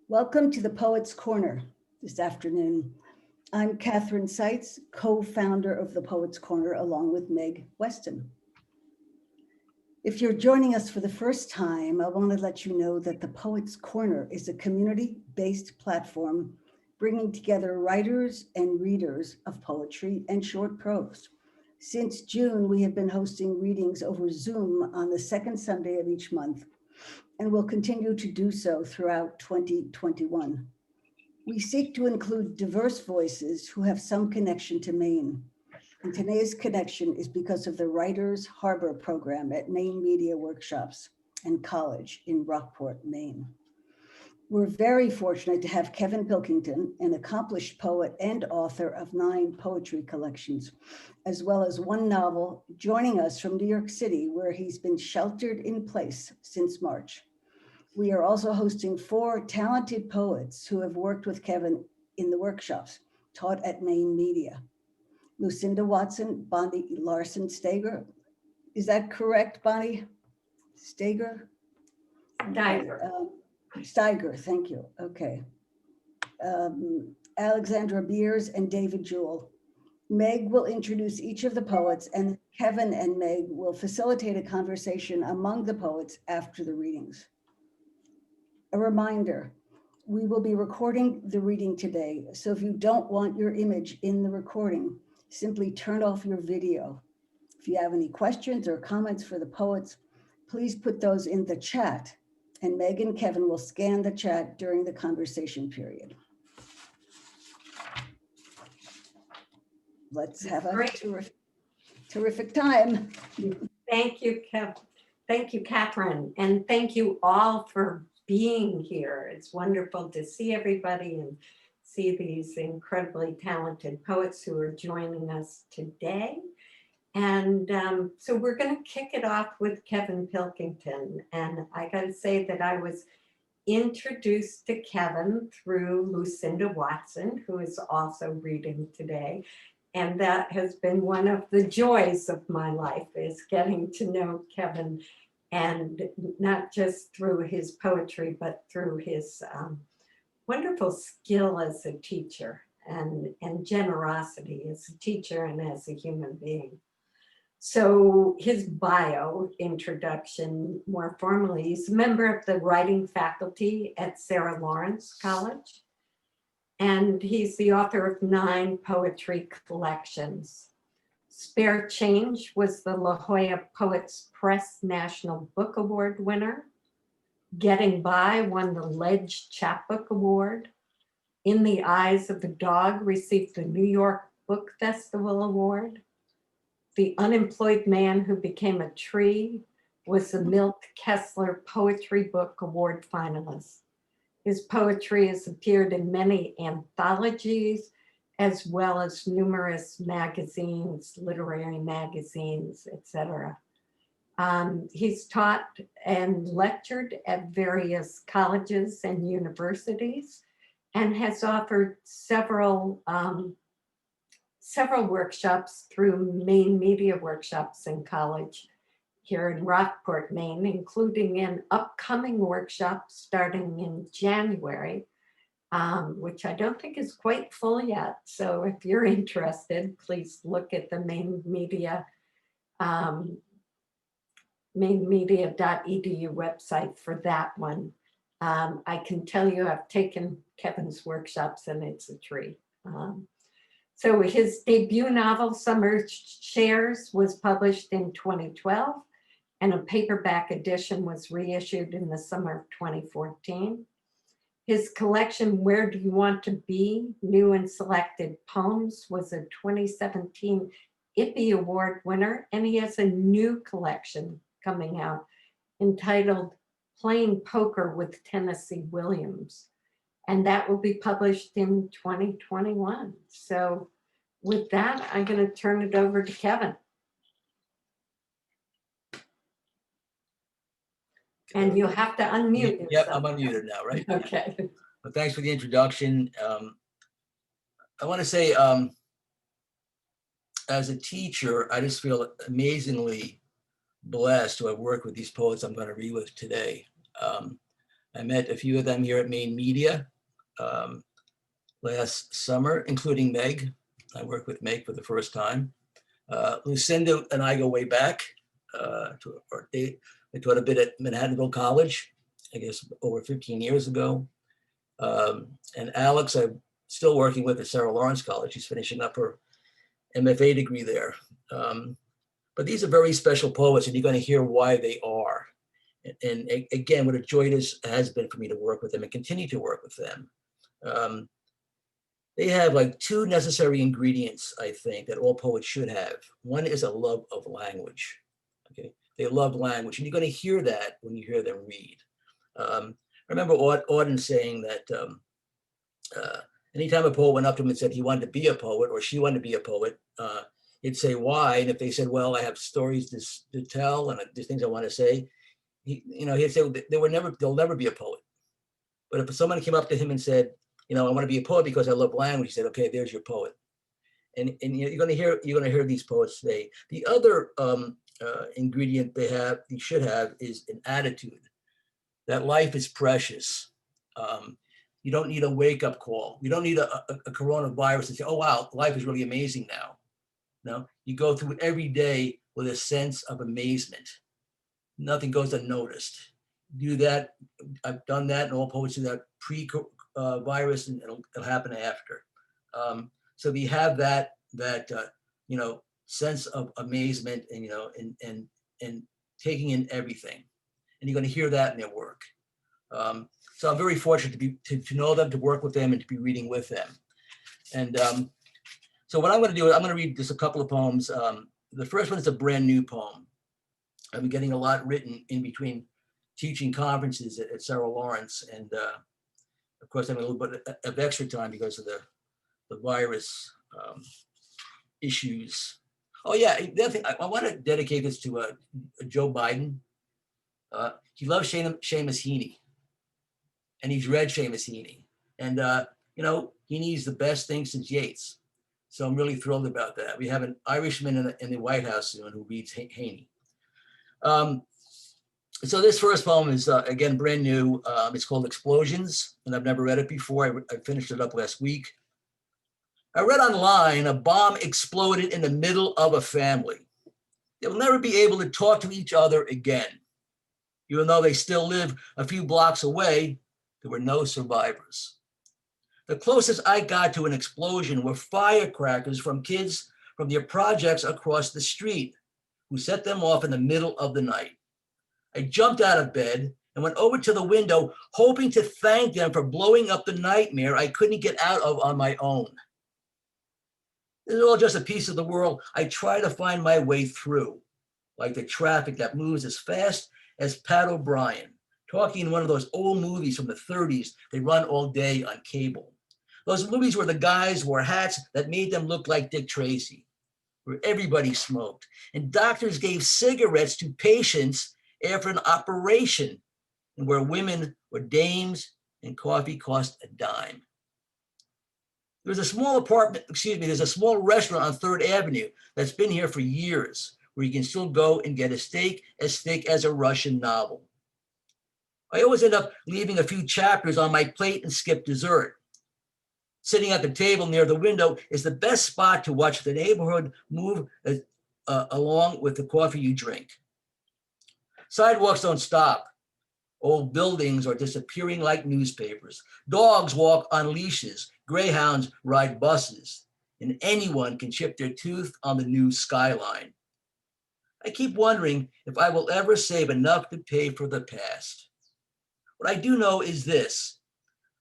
Welcome to the Poets' Corner this afternoon. I'm Kathrin Seitz, co-founder of the Poets' Corner, along with Meg Weston. If you're joining us for the first time, I want to let you know that the Poets' Corner is a community-based platform bringing together writers and readers of poetry and short prose. Since June, we have been hosting readings over Zoom on the second Sunday of each month, and will continue to do so throughout 2021. We seek to include diverse voices who have some connection to Maine. And today's connection is because of the Writers Harbor program at Maine Media Workshops and College in Rockport, Maine. We're very fortunate to have Kevin Pilkington, an accomplished poet and author of 9 poetry collections, as well as 1 novel, joining us from New York City, where he's been sheltered in place since March. We are also hosting 4 talented poets who have worked with Kevin in the workshops taught at Maine Media. Lucinda Watson, Bonnie Larson Staiger. Is that correct, Bonnie? Staiger? Steiger, thank you. Okay. Alexandra Beers and David Jewell. Meg will introduce each of the poets, and Kevin and Meg will facilitate a conversation among the poets after the readings. A reminder, we will be recording the reading today, so if you don't want your image in the recording, simply turn off your video. If you have any questions or comments for the poets, please put those in the chat, and Meg and Kevin will scan the chat during the conversation period. Let's have a terrific time. Thank you, Thank you, Kathrin, and thank you all for being here. It's wonderful to see everybody and see these incredibly talented poets who are joining us today. And so we're going to kick it off with Kevin Pilkington. And I got to say that I was introduced to Kevin through Lucinda Watson, who is also reading today. And that has been one of the joys of my life, is getting to know Kevin, and not just through his poetry, but through his wonderful skill as a teacher and generosity as a teacher and as a human being. So his bio introduction, more formally, he's a member of the writing faculty at Sarah Lawrence College, and he's the author of 9 poetry collections. Spare Change was the La Jolla Poets Press National Book Award winner. Getting By won the Ledge Chapbook Award. In the Eyes of a Dog received the New York Book Festival Award. The Unemployed Man Who Became a Tree was the Milt Kessler Poetry Book Award finalist. His poetry has appeared in many anthologies, as well as numerous magazines, literary magazines, etc. He's taught and lectured at various colleges and universities, and has offered several workshops through Maine Media Workshops and College here in Rockport, Maine, including an upcoming workshop starting in January, which I don't think is quite full yet. So if you're interested, please look at the Maine Media, mainemedia.edu website for that one. I can tell you I've taken Kevin's workshops and it's a treat. So his debut novel, Summer Shares, was published in 2012, and a paperback edition was reissued in the summer of 2014. His collection, Where Do You Want to Be? New and Selected Poems, was a 2017 IPPY Award winner, and he has a new collection coming out entitled Playing Poker with Tennessee Williams, and that will be published in 2021. So with that, I'm going to turn it over to Kevin. And you'll have to unmute yourself. Yep, I'm unmuted now, right? Okay. Well, thanks for the introduction. I want to say, as a teacher, I just feel amazingly blessed to have worked with these poets I'm going to read with today. I met a few of them here at Maine Media last summer, including Meg. I worked with Meg for the first time. Lucinda and I go way back. I taught a bit at Manhattanville College, I guess over 15 years ago. And Alex, I'm still working with at Sarah Lawrence College. She's finishing up her MFA degree there. But these are very special poets, and you're going to hear why they are. And again, what a joy it has been for me to work with them and continue to work with them. They have like two necessary ingredients, I think, that all poets should have. One is a love of language. Okay, they love language, and you're going to hear that when you hear them read. I remember Auden saying that anytime a poet went up to him and said he wanted to be a poet or she wanted to be a poet, he'd say why, and if they said, "Well, I have stories to tell and there's things I want to say," he'd say they'll never be a poet. But if someone came up to him and said, "I want to be a poet because I love language," he said, "Okay, there's your poet." And you're going to hear these poets today. The other ingredient they should have is an attitude that life is precious. You don't need a wake-up call. You don't need a coronavirus to say, "Oh wow, life is really amazing now." No, you go through it every day with a sense of amazement. Nothing goes unnoticed. Do that. I've done that, and all poets do that pre-virus, and it'll happen after. So we have that sense of amazement, and taking in everything, and you're going to hear that in their work. So I'm very fortunate to know them, to work with them, and to be reading with them. And so what I'm going to do is I'm going to read just a couple of poems. The first one is a brand new poem. I've been getting a lot written in between teaching conferences at Sarah Lawrence, and of course, I'm a little bit of extra time because of the virus issues. Oh yeah, the other thing, I want to dedicate this to Joe Biden. He loves Seamus Heaney, and he's read Seamus Heaney, and Heaney's the best thing since Yeats. So I'm really thrilled about that. We have an Irishman in the White House soon who reads Heaney. So this first poem is, again, brand new. It's called Explosions, and I've never read it before. I finished it up last week. I read online a bomb exploded in the middle of a family. They will never be able to talk to each other again. Even though they still live a few blocks away, there were no survivors. The closest I got to an explosion were firecrackers from kids from their projects across the street who set them off in the middle of the night. I jumped out of bed and went over to the window, hoping to thank them for blowing up the nightmare I couldn't get out of on my own. This is all just a piece of the world I try to find my way through, like the traffic that moves as fast as Pat O'Brien, talking in one of those old movies from the 30s they run all day on cable. Those movies where the guys wore hats that made them look like Dick Tracy, where everybody smoked, and doctors gave cigarettes to patients after an operation, and where women were dames and coffee cost a dime. There's a small restaurant on 3rd Avenue that's been here for years, where you can still go and get a steak as thick as a Russian novel. I always end up leaving a few chapters on my plate and skip dessert. Sitting at the table near the window is the best spot to watch the neighborhood move along with the coffee you drink. Sidewalks don't stop. Old buildings are disappearing like newspapers. Dogs walk on leashes. Greyhounds ride buses. And anyone can chip their tooth on the new skyline. I keep wondering if I will ever save enough to pay for the past. What I do know is this.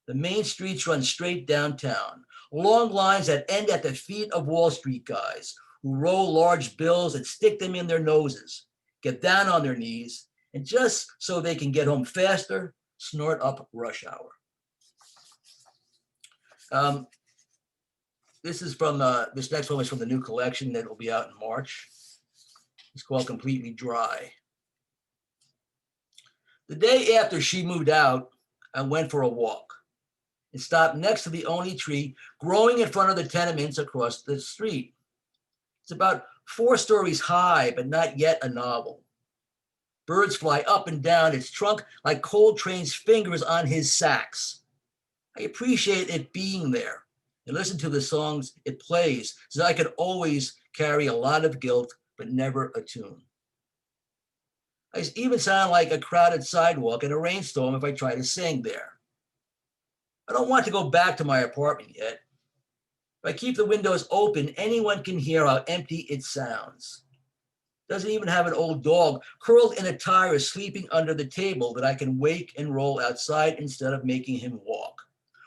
The main streets run straight downtown. Long lines that end at the feet of Wall Street guys who roll large bills and stick them in their noses, get down on their knees, and just so they can get home faster, snort up rush hour. This next one is from the new collection that will be out in March. It's called Completely Dry. The day after she moved out, I went for a walk and stopped next to the only tree growing in front of the tenements across the street. It's about 4 stories high, but not yet a novel. Birds fly up and down its trunk like Coltrane's fingers on his sax. I appreciate it being there and listen to the songs it plays, so I could always carry a lot of guilt, but never a tune. I even sound like a crowded sidewalk in a rainstorm if I try to sing there. I don't want to go back to my apartment yet. If I keep the windows open, anyone can hear how empty it sounds. Doesn't even have an old dog curled in a tire sleeping under the table that I can wake and roll outside instead of making him walk.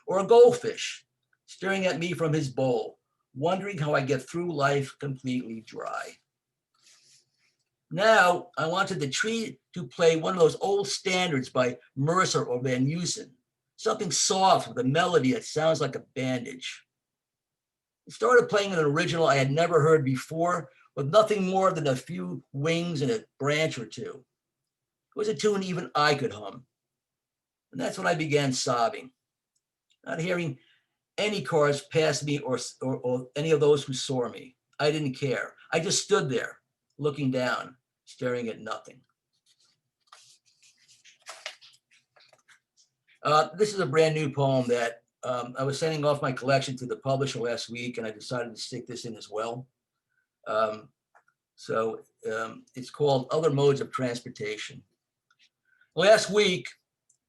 Or a goldfish staring at me from his bowl, wondering how I get through life completely dry. Now, I wanted the tree to play one of those old standards by Mercer or Van Heusen, something soft with a melody that sounds like a bandage. It started playing an original I had never heard before, with nothing more than a few wings and a branch or two. It was a tune even I could hum. And that's when I began sobbing, not hearing any cars pass me or any of those who saw me. I didn't care. I just stood there, looking down, staring at nothing. This is a brand new poem that I was sending off my collection to the publisher last week, and I decided to stick this in as well. It's called Other Modes of Transportation. Last week,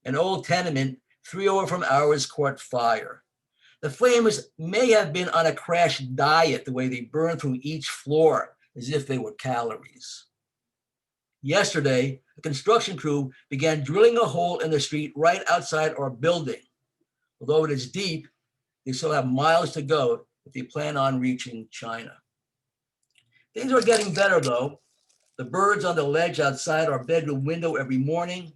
an old tenement 3 over from ours caught fire. The flames may have been on a crash diet, the way they burned through each floor as if they were calories. Yesterday, a construction crew began drilling a hole in the street right outside our building. Although it is deep, they still have miles to go if they plan on reaching China. Things are getting better though. The birds on the ledge outside our bedroom window every morning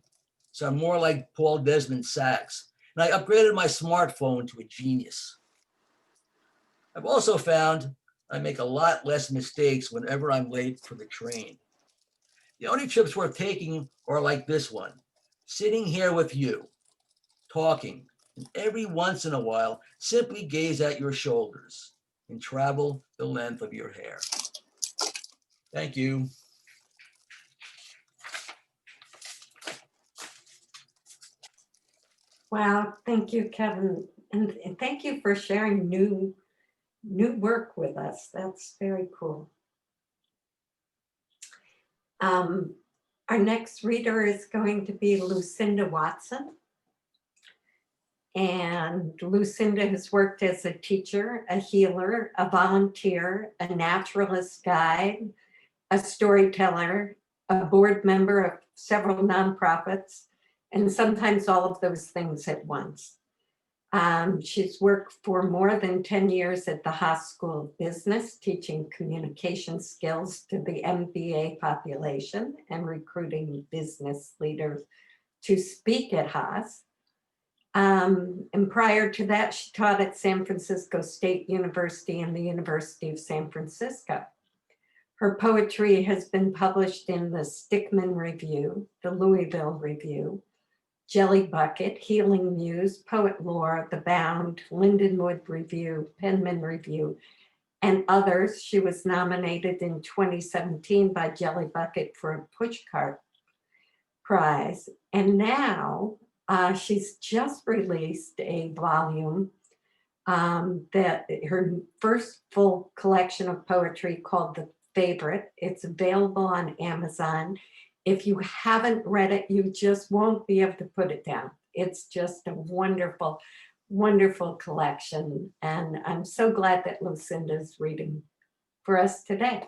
sound more like Paul Desmond's sax. And I upgraded my smartphone to a Genius. I've also found I make a lot less mistakes whenever I'm late for the train. The only trips worth taking are like this one, sitting here with you, talking, and every once in a while, simply gaze at your shoulders and travel the length of your hair. Thank you. Wow, thank you, Kevin. And thank you for sharing new work with us. That's very cool. Our next reader is going to be Lucinda Watson. And Lucinda has worked as a teacher, a healer, a volunteer, a naturalist guide, a storyteller, a board member of several nonprofits, and sometimes all of those things at once. She's worked for more than 10 years at the Haas School of Business, teaching communication skills to the MBA population and recruiting business leaders to speak at Haas. And prior to that, she taught at San Francisco State University and the University of San Francisco. Her poetry has been published in the Stickman Review, the Louisville Review, Jelly Bucket, Healing Muse, Poet Lore, The Bound, Lindenwood Review, Penman Review, and others. She was nominated in 2017 by Jelly Bucket for a Pushcart Prize. And now she's just released a volume that her first full collection of poetry called The Favorite. It's available on Amazon. If you haven't read it, you just won't be able to put it down. It's just a wonderful, wonderful collection. And I'm so glad that Lucinda's reading for us today.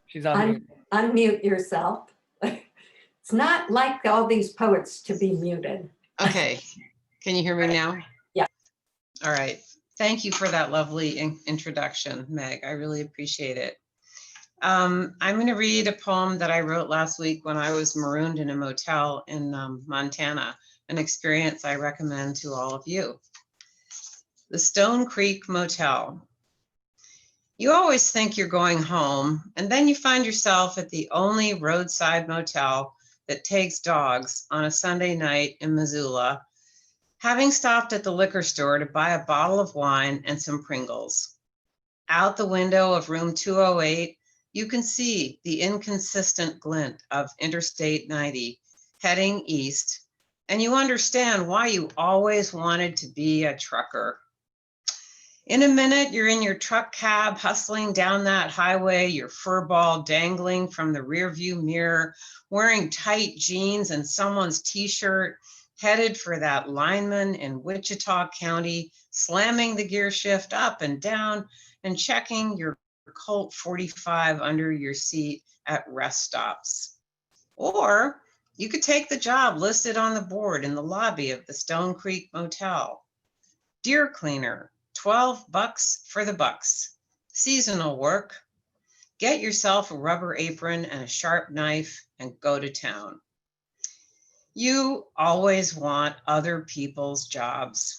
She's on mute. Unmute yourself. It's not like all these poets to be muted. Okay, can you hear me now? Yeah. All right, thank you for that lovely introduction, Meg. I really appreciate it. I'm going to read a poem that I wrote last week when I was marooned in a motel in Montana, an experience I recommend to all of you. The Stone Creek Motel. You always think you're going home, and then you find yourself at the only roadside motel that takes dogs on a Sunday night in Missoula, Having stopped at the liquor store to buy a bottle of wine and some Pringles. Out the window of room 208, you can see the inconsistent glint of Interstate 90 heading east, and you understand why you always wanted to be a trucker. In a minute, you're in your truck cab, hustling down that highway, your fur ball dangling from the rearview mirror, wearing tight jeans and someone's t-shirt, headed for that lineman in Wichita County, slamming the gear shift up and down and checking your Colt 45 under your seat at rest stops. Or you could take the job listed on the board in the lobby of the Stone Creek Motel. Deer cleaner, $12 for the bucks. Seasonal work. Get yourself a rubber apron and a sharp knife and go to town. You always want other people's jobs.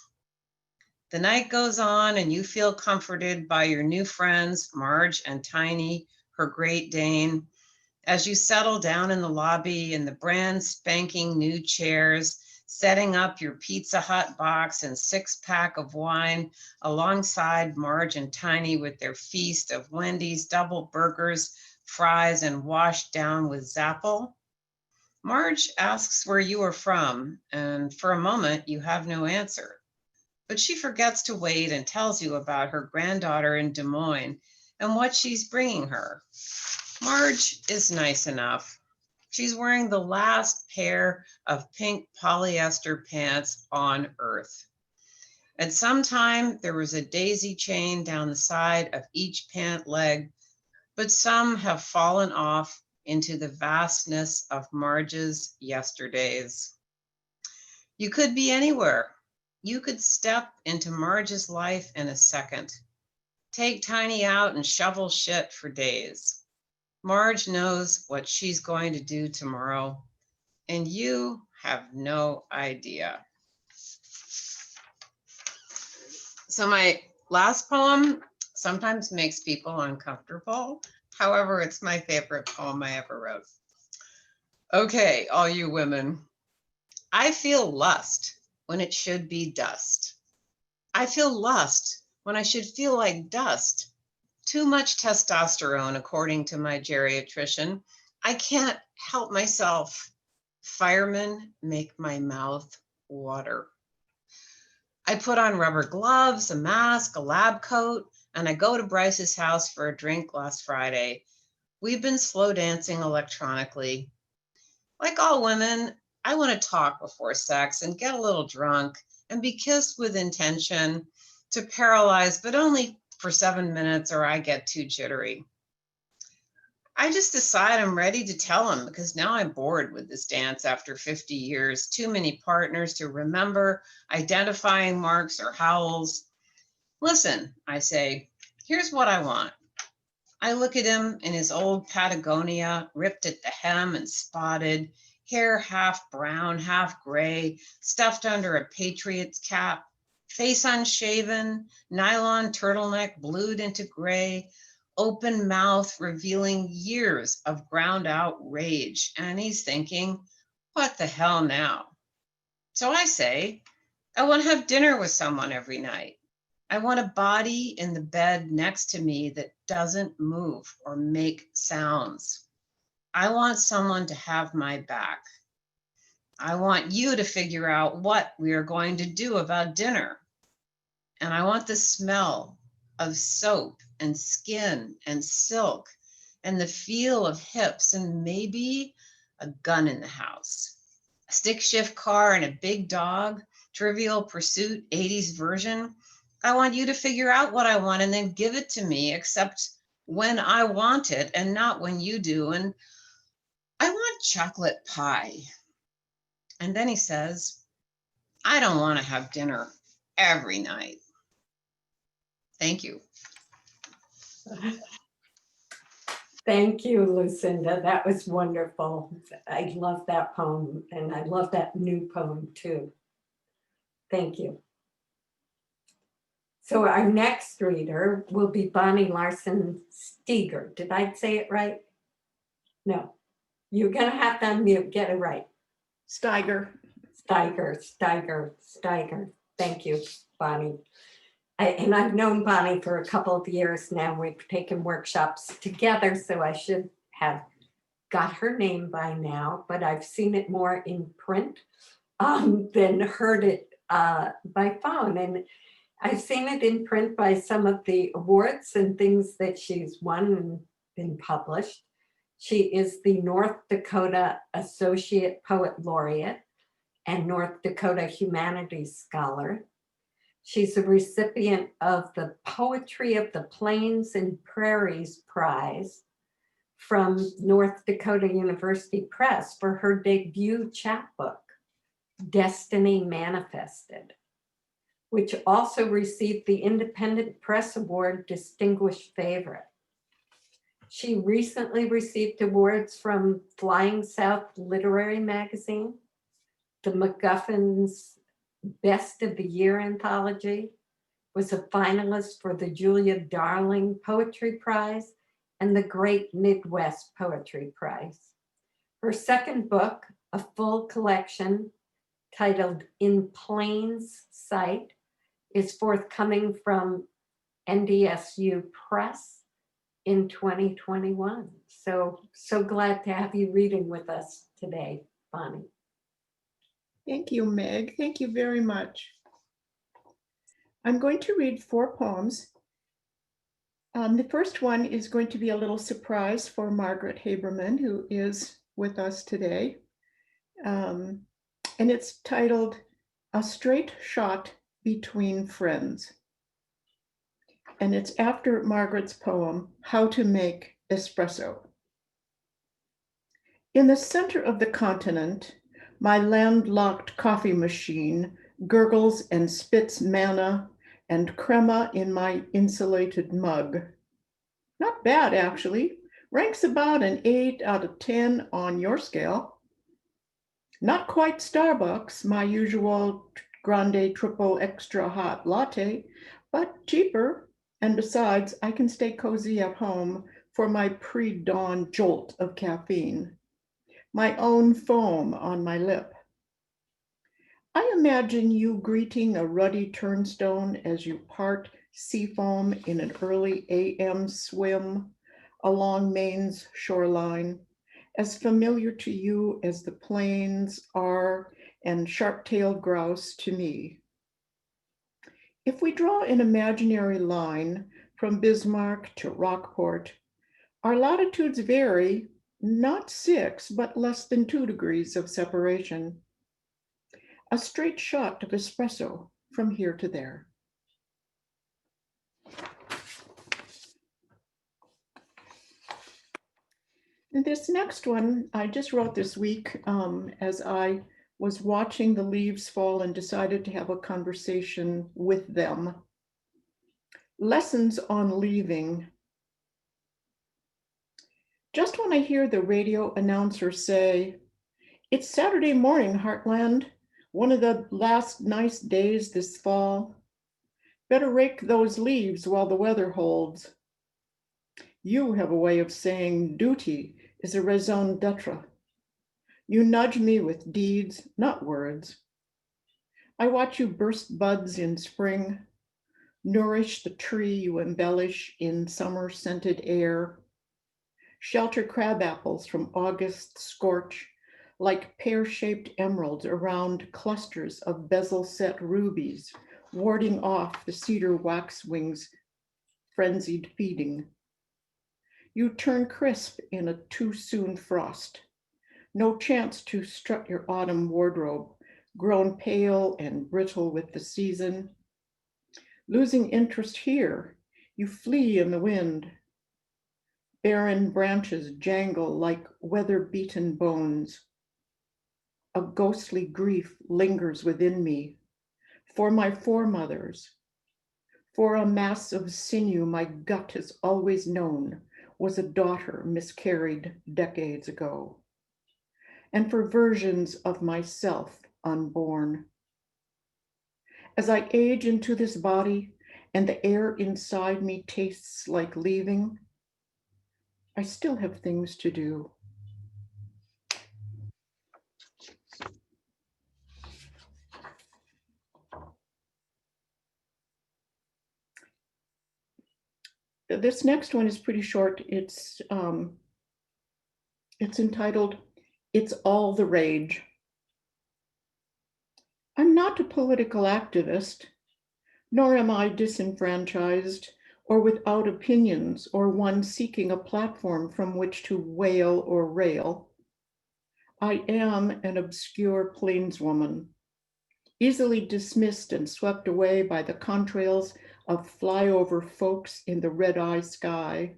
The night goes on and you feel comforted by your new friends, Marge and Tiny, her Great Dane, as you settle down in the lobby in the brand spanking new chairs, setting up your Pizza Hut box and 6-pack of wine alongside Marge and Tiny with their feast of Wendy's double burgers, fries, and washed down with Zapple. Marge asks where you are from, and for a moment you have no answer. But she forgets to wait and tells you about her granddaughter in Des Moines and what she's bringing her. Marge is nice enough. She's wearing the last pair of pink polyester pants on earth. At some time, there was a daisy chain down the side of each pant leg, but some have fallen off into the vastness of Marge's yesterdays. You could be anywhere. You could step into Marge's life in a second. Take Tiny out and shovel shit for days. Marge knows what she's going to do tomorrow, and you have no idea. So my last poem sometimes makes people uncomfortable. However, it's my favorite poem I ever wrote. Okay, all you women. I feel lust when it should be dust. I feel lust when I should feel like dust. Too much testosterone, according to my geriatrician. I can't help myself. Firemen make my mouth water. I put on rubber gloves, a mask, a lab coat, and I go to Bryce's house for a drink last Friday. We've been slow dancing electronically. Like all women, I want to talk before sex and get a little drunk and be kissed with intention to paralyze, but only for 7 minutes or I get too jittery. I just decide I'm ready to tell him because now I'm bored with this dance after 50 years, too many partners to remember identifying marks or howls. Listen, I say, here's what I want. I look at him in his old Patagonia, ripped at the hem and spotted, hair half brown, half gray, stuffed under a Patriots cap, face unshaven, nylon turtleneck blued into gray, open mouth revealing years of ground out rage. And he's thinking, what the hell now? So I say, I want to have dinner with someone every night. I want a body in the bed next to me that doesn't move or make sounds. I want someone to have my back. I want you to figure out what we are going to do about dinner. And I want the smell of soap and skin and silk and the feel of hips and maybe a gun in the house. A stick shift car and a big dog, Trivial Pursuit 80s version. I want you to figure out what I want and then give it to me, except when I want it and not when you do. And I want chocolate pie. And then he says, I don't want to have dinner every night. Thank you. Thank you, Lucinda. That was wonderful. I love that poem, and I love that new poem too. Thank you. So our next reader will be Bonnie Larson Staiger. Did I say it right? No. You're going to have to unmute, get it right. Steiger. Steiger. Thank you, Bonnie. And I've known Bonnie for a couple of years now. We've taken workshops together, so I should have got her name by now, but I've seen it more in print than heard it by phone. And I've seen it in print by some of the awards and things that she's won and been published. She is the North Dakota Associate Poet Laureate and North Dakota Humanities Scholar. She's a recipient of the Poetry of the Plains and Prairies Prize from North Dakota University Press for her debut chapbook, Destiny Manifested, which also received the Independent Press Award Distinguished Favorite. She recently received awards from Flying South Literary Magazine, the MacGuffin's Best of the Year anthology, was a finalist for the Julia Darling Poetry Prize and the Great Midwest Poetry Prize. Her second book, a full collection titled In Plain Sight, is forthcoming from NDSU Press in 2021. So glad to have you reading with us today, Bonnie. Thank you, Meg. Thank you very much. I'm going to read 4 poems. The first one is going to be a little surprise for Margaret Haberman, who is with us today. And it's titled A Straight Shot Between Friends. And it's after Margaret's poem, How to Make Espresso. In the center of the continent, my landlocked coffee machine gurgles and spits manna and crema in my insulated mug. Not bad, actually. Ranks about an 8 out of 10 on your scale. Not quite Starbucks, my usual grande triple extra hot latte, but cheaper. And besides, I can stay cozy at home for my pre-dawn jolt of caffeine. My own foam on my lip. I imagine you greeting a ruddy turnstone as you part seafoam in an early AM swim along Maine's shoreline, as familiar to you as the plains are and sharp-tailed grouse to me. If we draw an imaginary line from Bismarck to Rockport, our latitudes vary, not 6, but less than 2 degrees of separation. A straight shot of espresso from here to there. And this next one, I just wrote this week as I was watching the leaves fall and decided to have a conversation with them. Lessons on leaving. Just when I hear the radio announcer say, "It's Saturday morning, Heartland, one of the last nice days this fall. Better rake those leaves while the weather holds." You have a way of saying duty is a raison d'etre. You nudge me with deeds, not words. I watch you burst buds in spring, nourish the tree you embellish in summer-scented air, shelter crabapples from August scorch like pear-shaped emeralds around clusters of bezel-set rubies, warding off the cedar waxwings' frenzied feeding. You turn crisp in a too-soon frost. No chance to strut your autumn wardrobe, grown pale and brittle with the season. Losing interest here, you flee in the wind. Barren branches jangle like weather-beaten bones. A ghostly grief lingers within me for my foremothers, for a mass of sinew my gut has always known was a daughter miscarried decades ago, and for versions of myself unborn. As I age into this body and the air inside me tastes like leaving, I still have things to do. This next one is pretty short. It's entitled, "It's All the Rage." I'm not a political activist, nor am I disenfranchised or without opinions or one seeking a platform from which to wail or rail. I am an obscure plainswoman, easily dismissed and swept away by the contrails of flyover folks in the red-eye sky.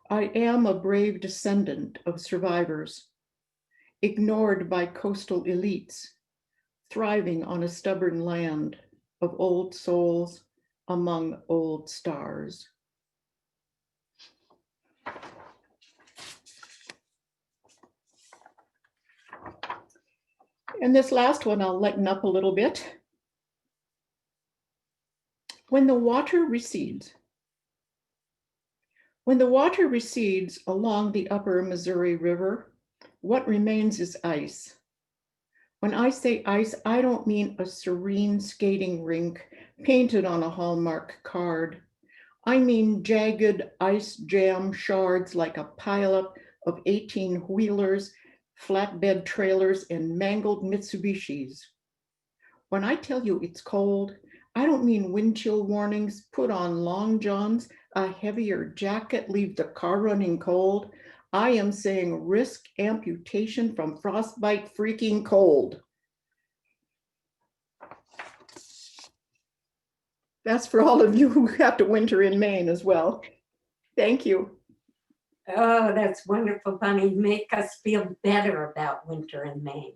I am a brave descendant of survivors, ignored by coastal elites, thriving on a stubborn land of old souls among old stars. And this last one, I'll lighten up a little bit. When the water recedes. When the water recedes along the upper Missouri River, what remains is ice. When I say ice, I don't mean a serene skating rink painted on a Hallmark card. I mean jagged ice jam shards like a pileup of 18-wheelers, flatbed trailers, and mangled Mitsubishis. When I tell you it's cold, I don't mean wind chill warnings, put on long johns, a heavier jacket, leave the car running cold. I am saying risk amputation from frostbite freaking cold. That's for all of you who have to winter in Maine as well. Thank you. Oh, that's wonderful, Bunny. Make us feel better about winter in Maine.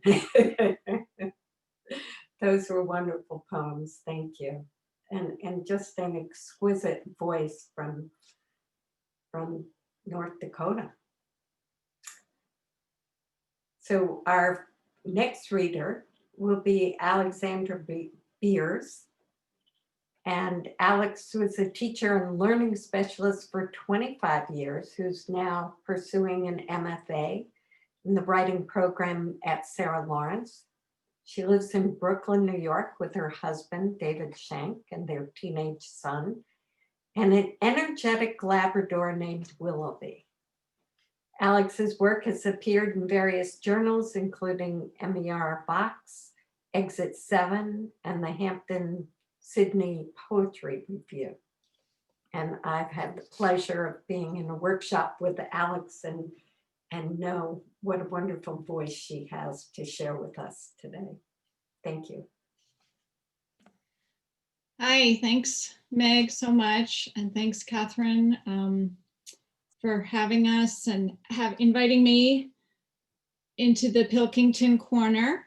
Those were wonderful poems. Thank you. And just an exquisite voice from North Dakota. So our next reader will be Alexandra Beers. And Alex was a teacher and learning specialist for 25 years, who's now pursuing an MFA in the writing program at Sarah Lawrence. She lives in Brooklyn, New York with her husband, David Shank, and their teenage son, and an energetic Labrador named Willoughby. Alex's work has appeared in various journals, including MER Box, Exit 7, and the Hampton Sydney Poetry Review. And I've had the pleasure of being in a workshop with Alex and know what a wonderful voice she has to share with us today. Thank you. Hi, thanks Meg so much. And thanks Kathrin for having us and inviting me into the Pilkington Corner.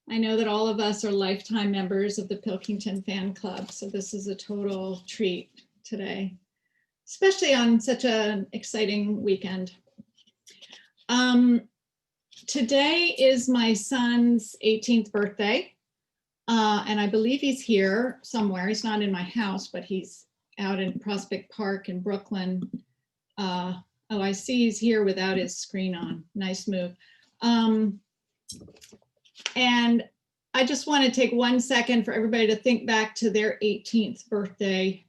I know that all of us are lifetime members of the Pilkington Fan Club, so this is a total treat today, especially on such an exciting weekend. Today is my son's 18th birthday, and I believe he's here somewhere. He's not in my house, but he's out in Prospect Park in Brooklyn. Oh, I see he's here without his screen on. Nice move. And I just want to take 1 second for everybody to think back to their 18th birthday.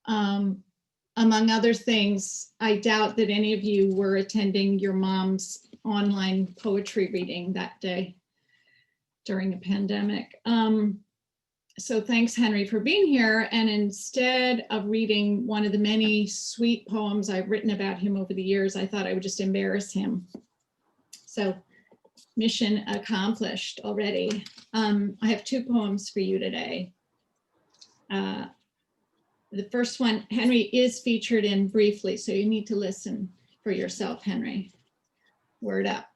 Among other things, I doubt that any of you were attending your mom's online poetry reading that day during the pandemic. So thanks, Henry, for being here. And instead of reading one of the many sweet poems I've written about him over the years, I thought I would just embarrass him. So mission accomplished already. I have 2 poems for you today. The first one, Henry is featured in briefly, so you need to listen for yourself, Henry. Word up.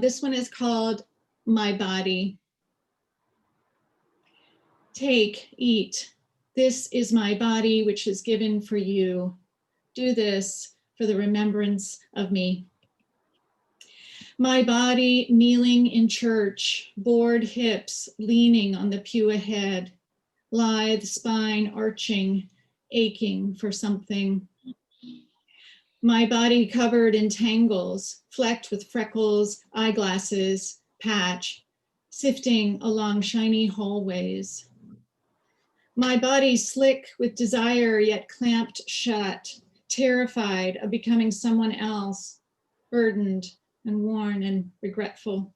This one is called My Body. Take, eat. This is my body, which is given for you. Do this for the remembrance of me. My body kneeling in church, bored hips leaning on the pew ahead, lithe spine arching, aching for something. My body covered in tangles, flecked with freckles, eyeglasses, patch, sifting along shiny hallways. My body slick with desire, yet clamped shut, terrified of becoming someone else, burdened and worn and regretful.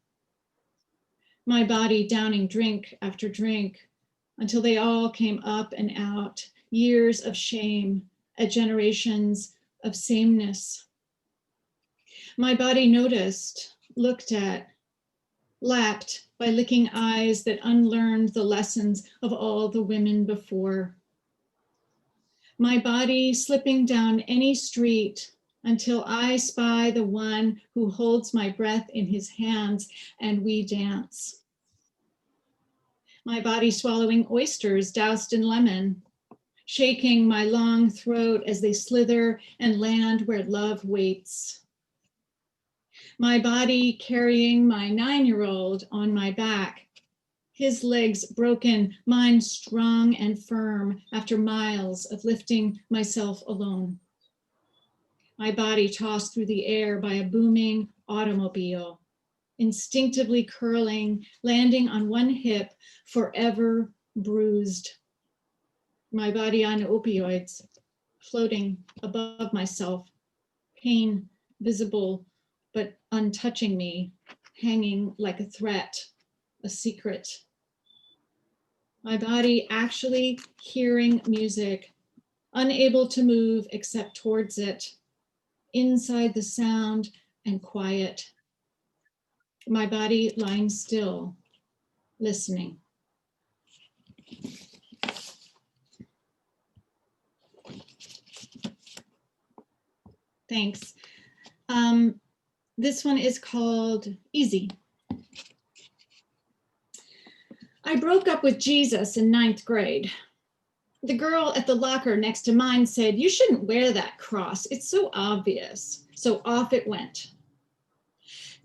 My body downing drink after drink until they all came up and out, years of shame, at generations of sameness. My body noticed, looked at, lapped by licking eyes that unlearned the lessons of all the women before. My body slipping down any street until I spy the one who holds my breath in his hands and we dance. My body swallowing oysters doused in lemon, shaking my long throat as they slither and land where love waits. My body carrying my 9-year-old on my back, his legs broken, mine strong and firm after miles of lifting myself alone. My body tossed through the air by a booming automobile, instinctively curling, landing on one hip, forever bruised. My body on opioids, floating above myself, pain visible but untouching me, hanging like a threat, a secret. My body actually hearing music, unable to move except towards it, inside the sound and quiet. My body lying still, listening. Thanks. This one is called Easy. I broke up with Jesus in 9th grade. The girl at the locker next to mine said, "You shouldn't wear that cross. It's so obvious." So off it went.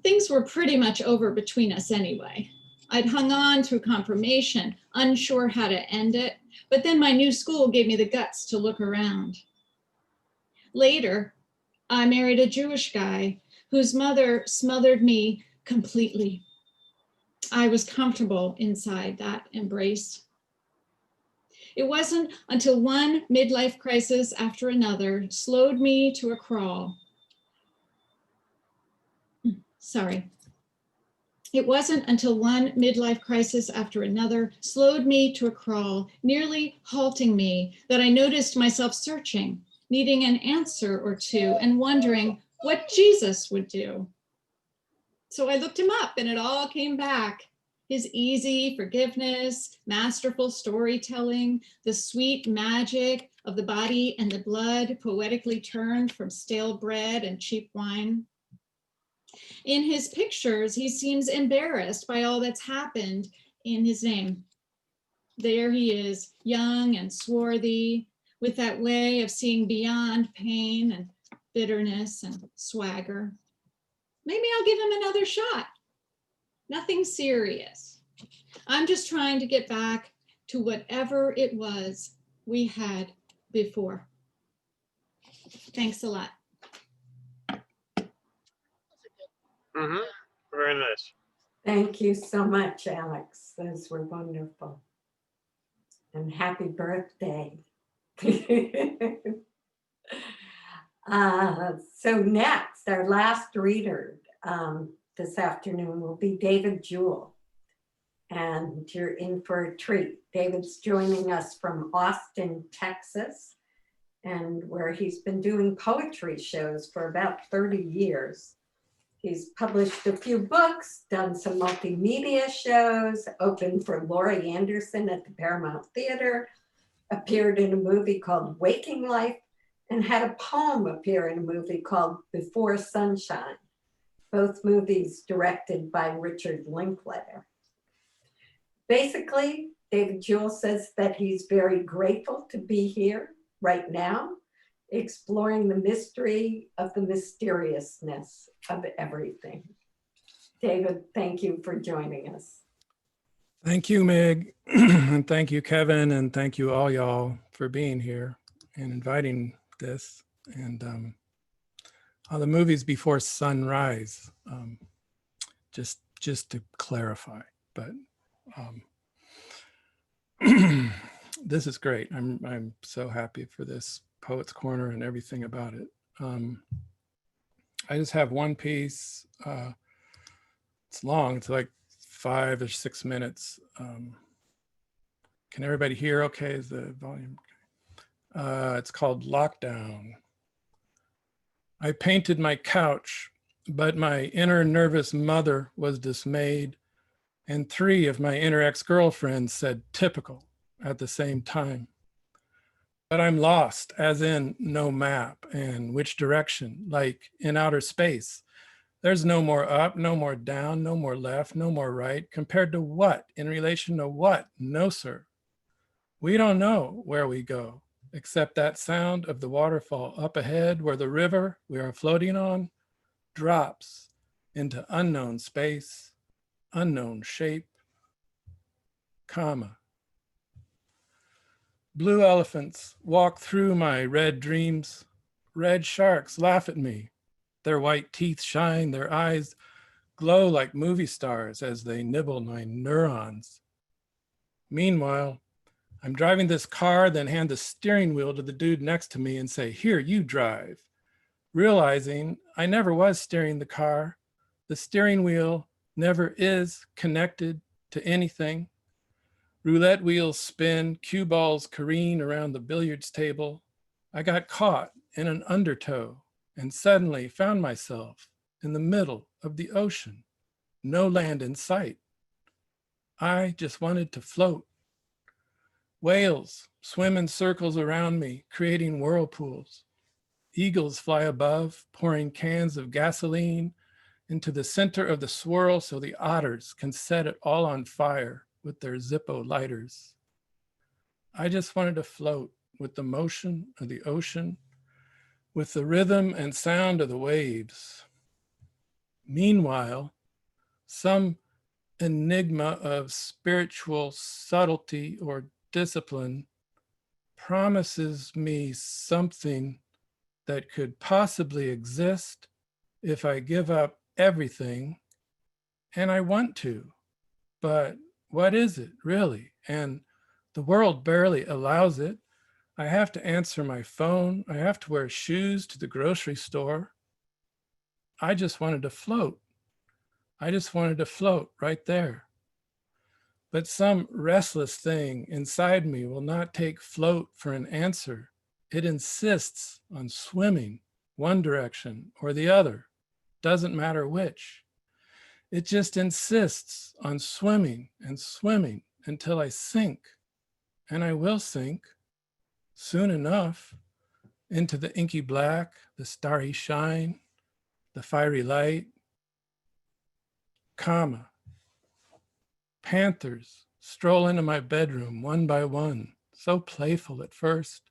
Things were pretty much over between us anyway. I'd hung on through confirmation, unsure how to end it, but then my new school gave me the guts to look around. Later, I married a Jewish guy whose mother smothered me completely. I was comfortable inside that embrace. It wasn't until one midlife crisis after another slowed me to a crawl. It wasn't until one midlife crisis after another slowed me to a crawl, nearly halting me, that I noticed myself searching, needing an answer or two, and wondering what Jesus would do. So I looked him up and it all came back. His easy forgiveness, masterful storytelling, the sweet magic of the body and the blood poetically turned from stale bread and cheap wine. In his pictures, he seems embarrassed by all that's happened in his name. There he is, young and swarthy, with that way of seeing beyond pain and bitterness and swagger. Maybe I'll give him another shot. Nothing serious. I'm just trying to get back to whatever it was we had before. Thanks a lot. Very nice. Thank you so much, Alex. Those were wonderful. And happy birthday. So next, our last reader this afternoon will be David Jewell. And you're in for a treat. David's joining us from Austin, Texas, and where he's been doing poetry shows for about 30 years. He's published a few books, done some multimedia shows, opened for Laurie Anderson at the Paramount Theater, appeared in a movie called Waking Life, and had a poem appear in a movie called Before Sunshine, both movies directed by Richard Linklater. Basically, David Jewell says that he's very grateful to be here right now, exploring the mystery of the mysteriousness of everything. David, thank you for joining us. Thank you, Meg, and thank you, Kevin, and thank you all y'all for being here and inviting this. And the movies Before Sunrise, just to clarify, but this is great. I'm so happy for this Poets Corner and everything about it. I just have one piece. It's long. It's like 5 or 6 minutes. Can everybody hear okay? Is the volume okay? It's called Lockdown. I painted my couch, but my inner nervous mother was dismayed, and 3 of my inner ex-girlfriends said typical at the same time. But I'm lost, as in no map, and which direction, like in outer space. There's no more up, no more down, no more left, no more right. Compared to what? In relation to what? No, sir. We don't know where we go, except that sound of the waterfall up ahead where the river we are floating on drops into unknown space, unknown shape, comma. Blue elephants walk through my red dreams. Red sharks laugh at me. Their white teeth shine, their eyes glow like movie stars as they nibble my neurons. Meanwhile, I'm driving this car, then hand the steering wheel to the dude next to me and say, here, you drive. Realizing I never was steering the car. The steering wheel never is connected to anything. Roulette wheels spin, cue balls careen around the billiards table. I got caught in an undertow and suddenly found myself in the middle of the ocean. No land in sight. I just wanted to float. Whales swim in circles around me, creating whirlpools. Eagles fly above, pouring cans of gasoline into the center of the swirl so the otters can set it all on fire with their Zippo lighters. I just wanted to float with the motion of the ocean, with the rhythm and sound of the waves. Meanwhile, some enigma of spiritual subtlety or discipline promises me something that could possibly exist if I give up everything, and I want to, but what is it really? And the world barely allows it. I have to answer my phone. I have to wear shoes to the grocery store. I just wanted to float. I just wanted to float right there. But some restless thing inside me will not take float for an answer. It insists on swimming one direction or the other, doesn't matter which. It just insists on swimming and swimming until I sink, and I will sink soon enough into the inky black, the starry shine, the fiery light, comma. Panthers stroll into my bedroom one by one, so playful at first.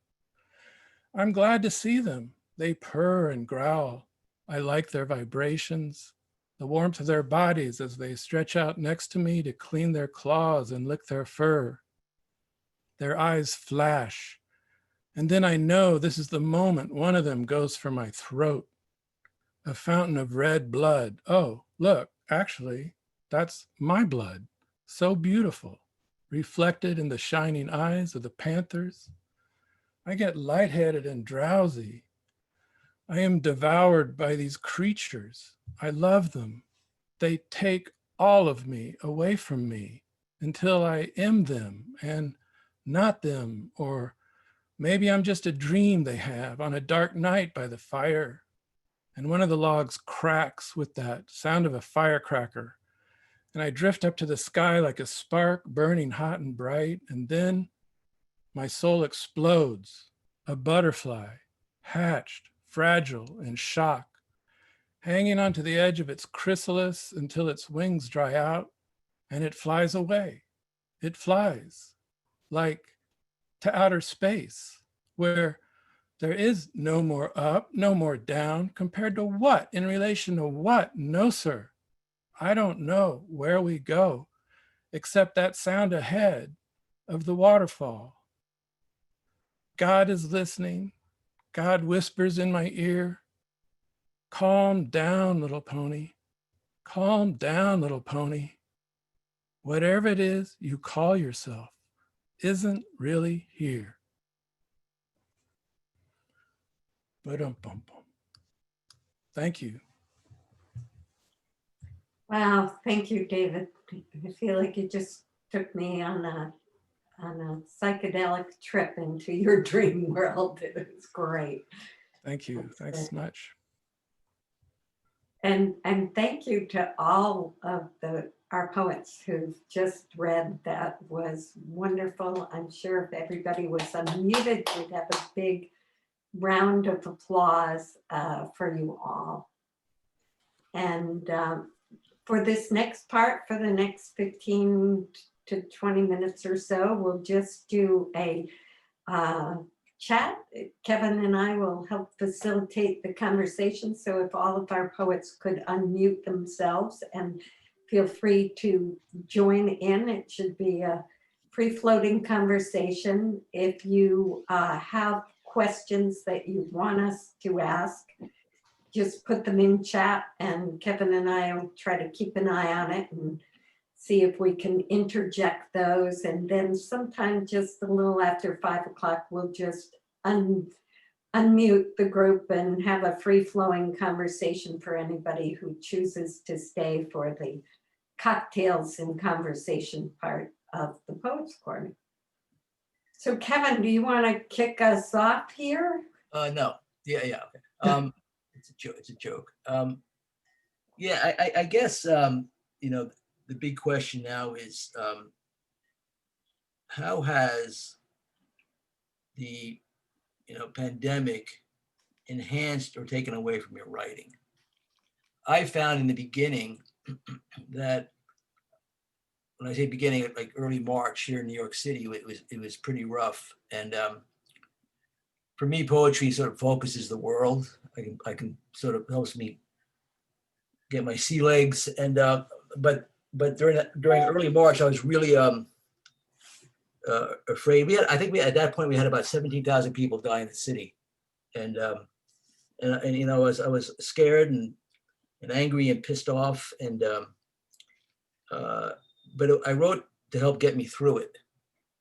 I'm glad to see them. They purr and growl. I like their vibrations, the warmth of their bodies as they stretch out next to me to clean their claws and lick their fur. Their eyes flash, and then I know this is the moment one of them goes for my throat. A fountain of red blood. Oh, look, actually, that's my blood. So beautiful, reflected in the shining eyes of the panthers. I get lightheaded and drowsy. I am devoured by these creatures. I love them. They take all of me away from me until I am them and not them, or maybe I'm just a dream they have on a dark night by the fire, and one of the logs cracks with that sound of a firecracker, and I drift up to the sky like a spark burning hot and bright, and then my soul explodes, a butterfly, hatched, fragile, in shock, hanging onto the edge of its chrysalis until its wings dry out, and it flies away. It flies, like to outer space, where there is no more up, no more down, compared to what? In relation to what? No, sir. I don't know where we go, except that sound ahead of the waterfall. God is listening. God whispers in my ear, calm down, little pony. Calm down, little pony. Whatever it is you call yourself, isn't really here. Ba-dum-bum-bum. Thank you. Wow, thank you, David. I feel like you just took me on a psychedelic trip into your dream world. It was great. Thank you. Thanks much. And thank you to all of our poets who've just read. That was wonderful. I'm sure if everybody was unmuted, we'd have a big round of applause for you all. And for this next part, for the next 15 to 20 minutes or so, we'll just do a chat. Kevin and I will help facilitate the conversation. So if all of our poets could unmute themselves and feel free to join in, it should be a free-floating conversation. If you have questions that you want us to ask, just put them in chat, and Kevin and I will try to keep an eye on it and see if we can interject those. And then sometime just a little after 5 o'clock, we'll just unmute the group and have a free-flowing conversation for anybody who chooses to stay for the cocktails and conversation part of the Poets Corner. So Kevin, do you want to kick us off here? No. Yeah. Okay. It's a joke. Yeah, I guess the big question now is how has the pandemic enhanced or taken away from your writing? I found in the beginning that, when I say beginning, like early March here in New York City, it was pretty rough. And for me, poetry sort of focuses the world. I can sort of helps me get my sea legs. And but during early March, I was really afraid. At that point we had about 17,000 people die in the city, and I was scared and angry and pissed off, and but I wrote to help get me through it,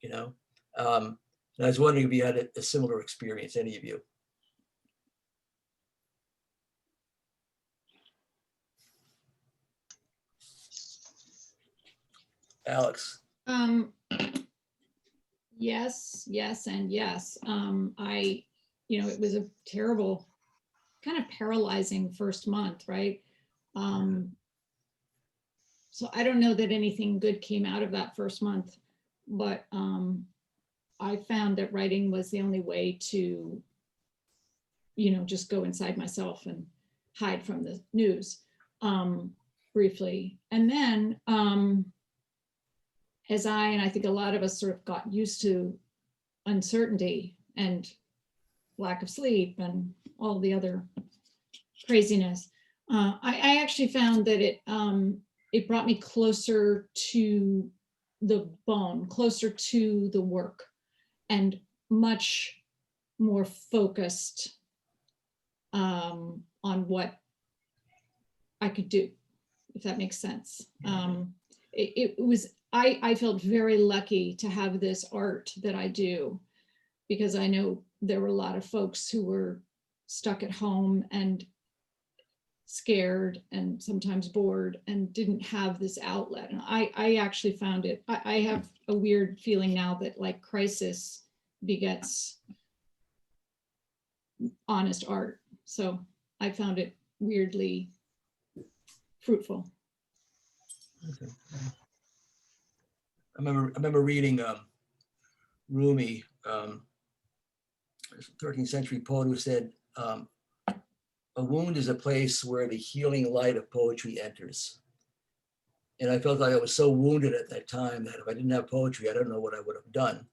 and I was wondering if you had a similar experience, any of you. Alex. Yes, and yes. It was a terrible, kind of paralyzing first month, right? So I don't know that anything good came out of that first month, but I found that writing was the only way to, just go inside myself and hide from the news briefly. And then as I think a lot of us sort of got used to uncertainty and lack of sleep and all the other craziness, I actually found that it brought me closer to the bone, closer to the work, and much more focused on what I could do, if that makes sense. I felt very lucky to have this art that I do, because I know there were a lot of folks who were stuck at home and scared and sometimes bored and didn't have this outlet. And I actually found it, I have a weird feeling now that like crisis begets honest art. So I found it weirdly fruitful. Okay. I remember reading Rumi, 13th century poet, who said, a wound is a place where the healing light of poetry enters. And I felt like I was so wounded at that time that if I didn't have poetry, I don't know what I would have done.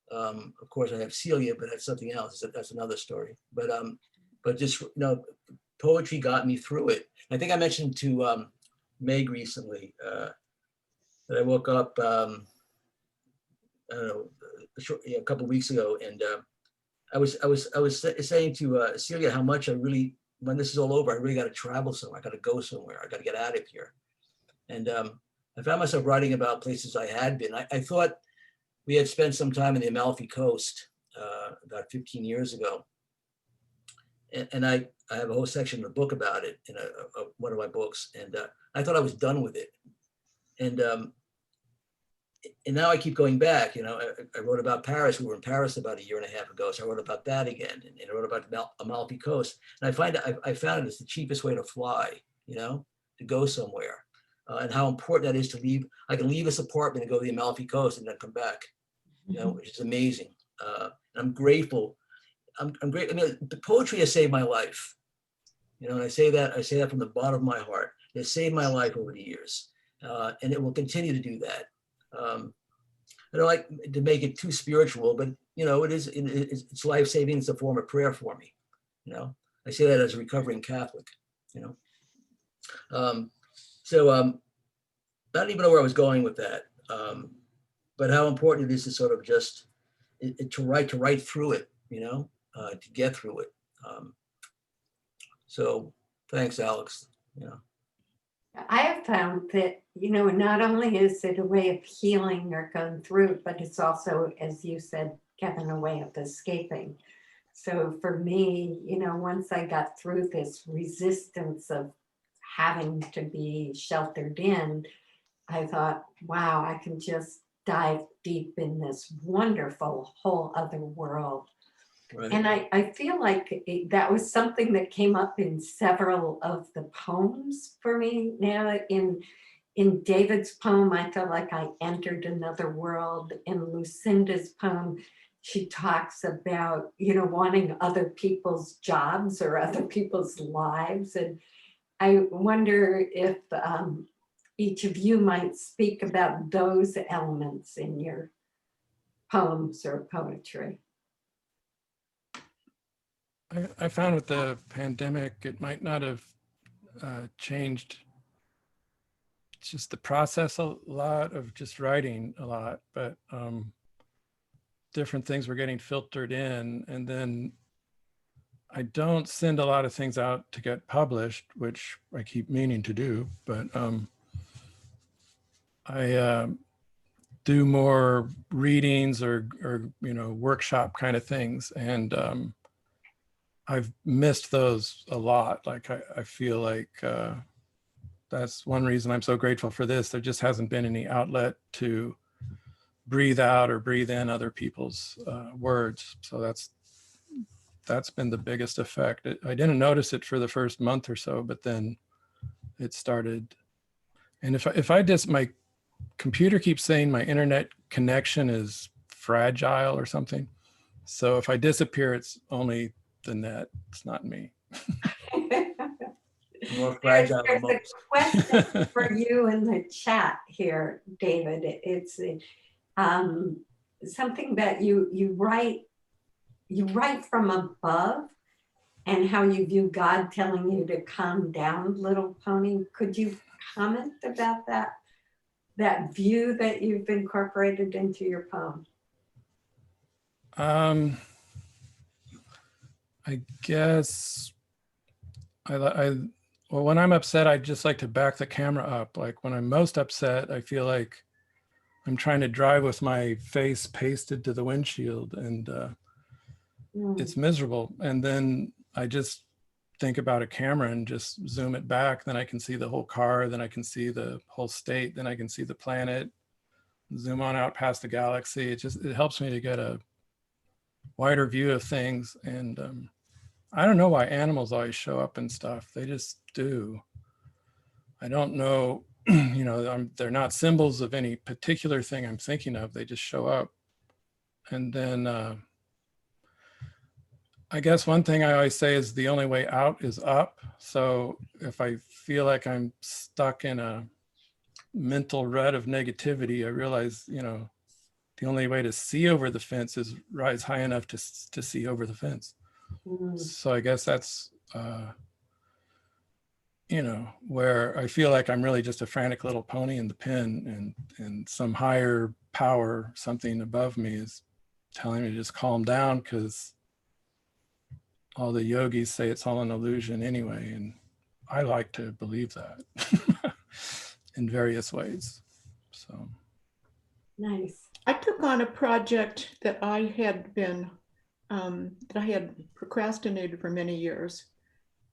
Of course, I have Celia, but that's something else. That's another story. But just, poetry got me through it. I think I mentioned to Meg recently that I woke up, I don't know, a couple of weeks ago, and I was saying to Celia how much I really, when this is all over, I really got to travel somewhere. I got to go somewhere. I got to get out of here. And I found myself writing about places I had been. I thought we had spent some time in the Amalfi Coast about 15 years ago. And I have a whole section in the book about it in one of my books. And I thought I was done with it. And now I keep going back. You know, I wrote about Paris. We were in Paris about 1.5 years ago. So I wrote about that again. And I wrote about the Amalfi Coast. And I found it's the cheapest way to fly, you know, to go somewhere. And how important that is to leave. I can leave this apartment and go to the Amalfi Coast and then come back, you know, which is amazing. And I'm grateful. I'm great. I mean, the poetry has saved my life. You know, and I say that from the bottom of my heart. It has saved my life over the years. And it will continue to do that. I don't like to make it too spiritual, but you know, it's life-saving. It's a form of prayer for me. You know, I say that as a recovering Catholic, you know. I don't even know where I was going with that, but how important it is to sort of just to write through it, you know, to get through it. So thanks, Alex. You know. I have found that, you know, not only is it a way of healing or going through, but it's also, as you said, Kevin, a way of escaping. So for me, you know, once I got through this resistance of having to be sheltered in, I thought, wow, I can just dive deep in this wonderful whole other world. Right. And I feel like that was something that came up in several of the poems for me. Now in David's poem, I felt like I entered another world. In Lucinda's poem, she talks about, you know, wanting other people's jobs or other people's lives. And I wonder if each of you might speak about those elements in your poems or poetry. I found with the pandemic, it might not have changed just the process a lot of just writing a lot, but different things were getting filtered in. And then I don't send a lot of things out to get published, which I keep meaning to do, but I do more readings or you know, workshop kind of things. And I've missed those a lot. Like I feel like that's one reason I'm so grateful for this. There just hasn't been any outlet to breathe out or breathe in other people's words. So that's been the biggest effect. I didn't notice it for the first month or so, but then it started. And if I just, my computer keeps saying my internet connection is fragile or something. So if I disappear, it's only the net, it's not me. More fragile. There's a question for you in the chat here, David. It's something that you write from above and how you view God telling you to calm down, little pony. Could you comment about that view that you've incorporated into your poem? I guess well, when I'm upset, I just like to back the camera up. Like when I'm most upset, I feel like I'm trying to drive with my face pasted to the windshield, and it's miserable. And then I just think about a camera and just zoom it back. Then I can see the whole car. Then I can see the whole state. Then I can see the planet. Zoom on out past the galaxy. It helps me to get a wider view of things. And I don't know why animals always show up and stuff. They just do. I don't know, you know, they're not symbols of any particular thing I'm thinking of. They just show up. And then I guess one thing I always say is the only way out is up. So if I feel like I'm stuck in a mental rut of negativity, I realize, you know, the only way to see over the fence is rise high enough to see over the fence. So I guess that's, you know, where I feel like I'm really just a frantic little pony in the pen, and some higher power, something above me is telling me to just calm down, because all the yogis say it's all an illusion anyway. And I like to believe that in various ways. So. Nice. I took on a project that I had procrastinated for many years.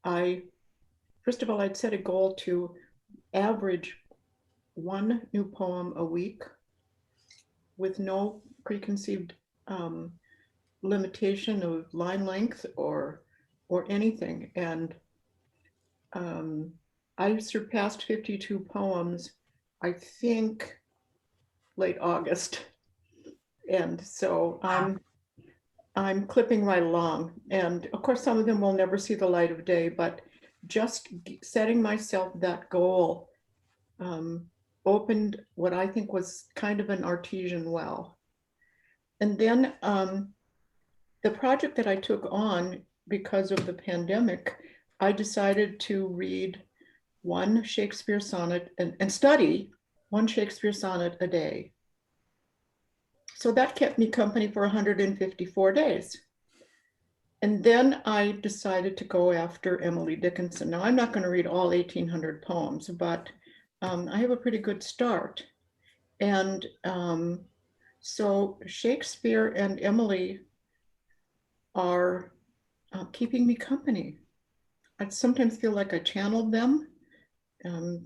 First of all, I'd set a goal to average one new poem a week with no preconceived limitation of line length or anything. And I surpassed 52 poems, I think, late August. And so I'm clipping right along. And of course, some of them will never see the light of day, but just setting myself that goal opened what I think was kind of an artesian well. And then the project that I took on because of the pandemic, I decided to read one Shakespeare sonnet and study one Shakespeare sonnet a day. So that kept me company for 154 days. And then I decided to go after Emily Dickinson. Now, I'm not going to read all 1,800 poems, but I have a pretty good start. And so Shakespeare and Emily are keeping me company. I sometimes feel like I channeled them.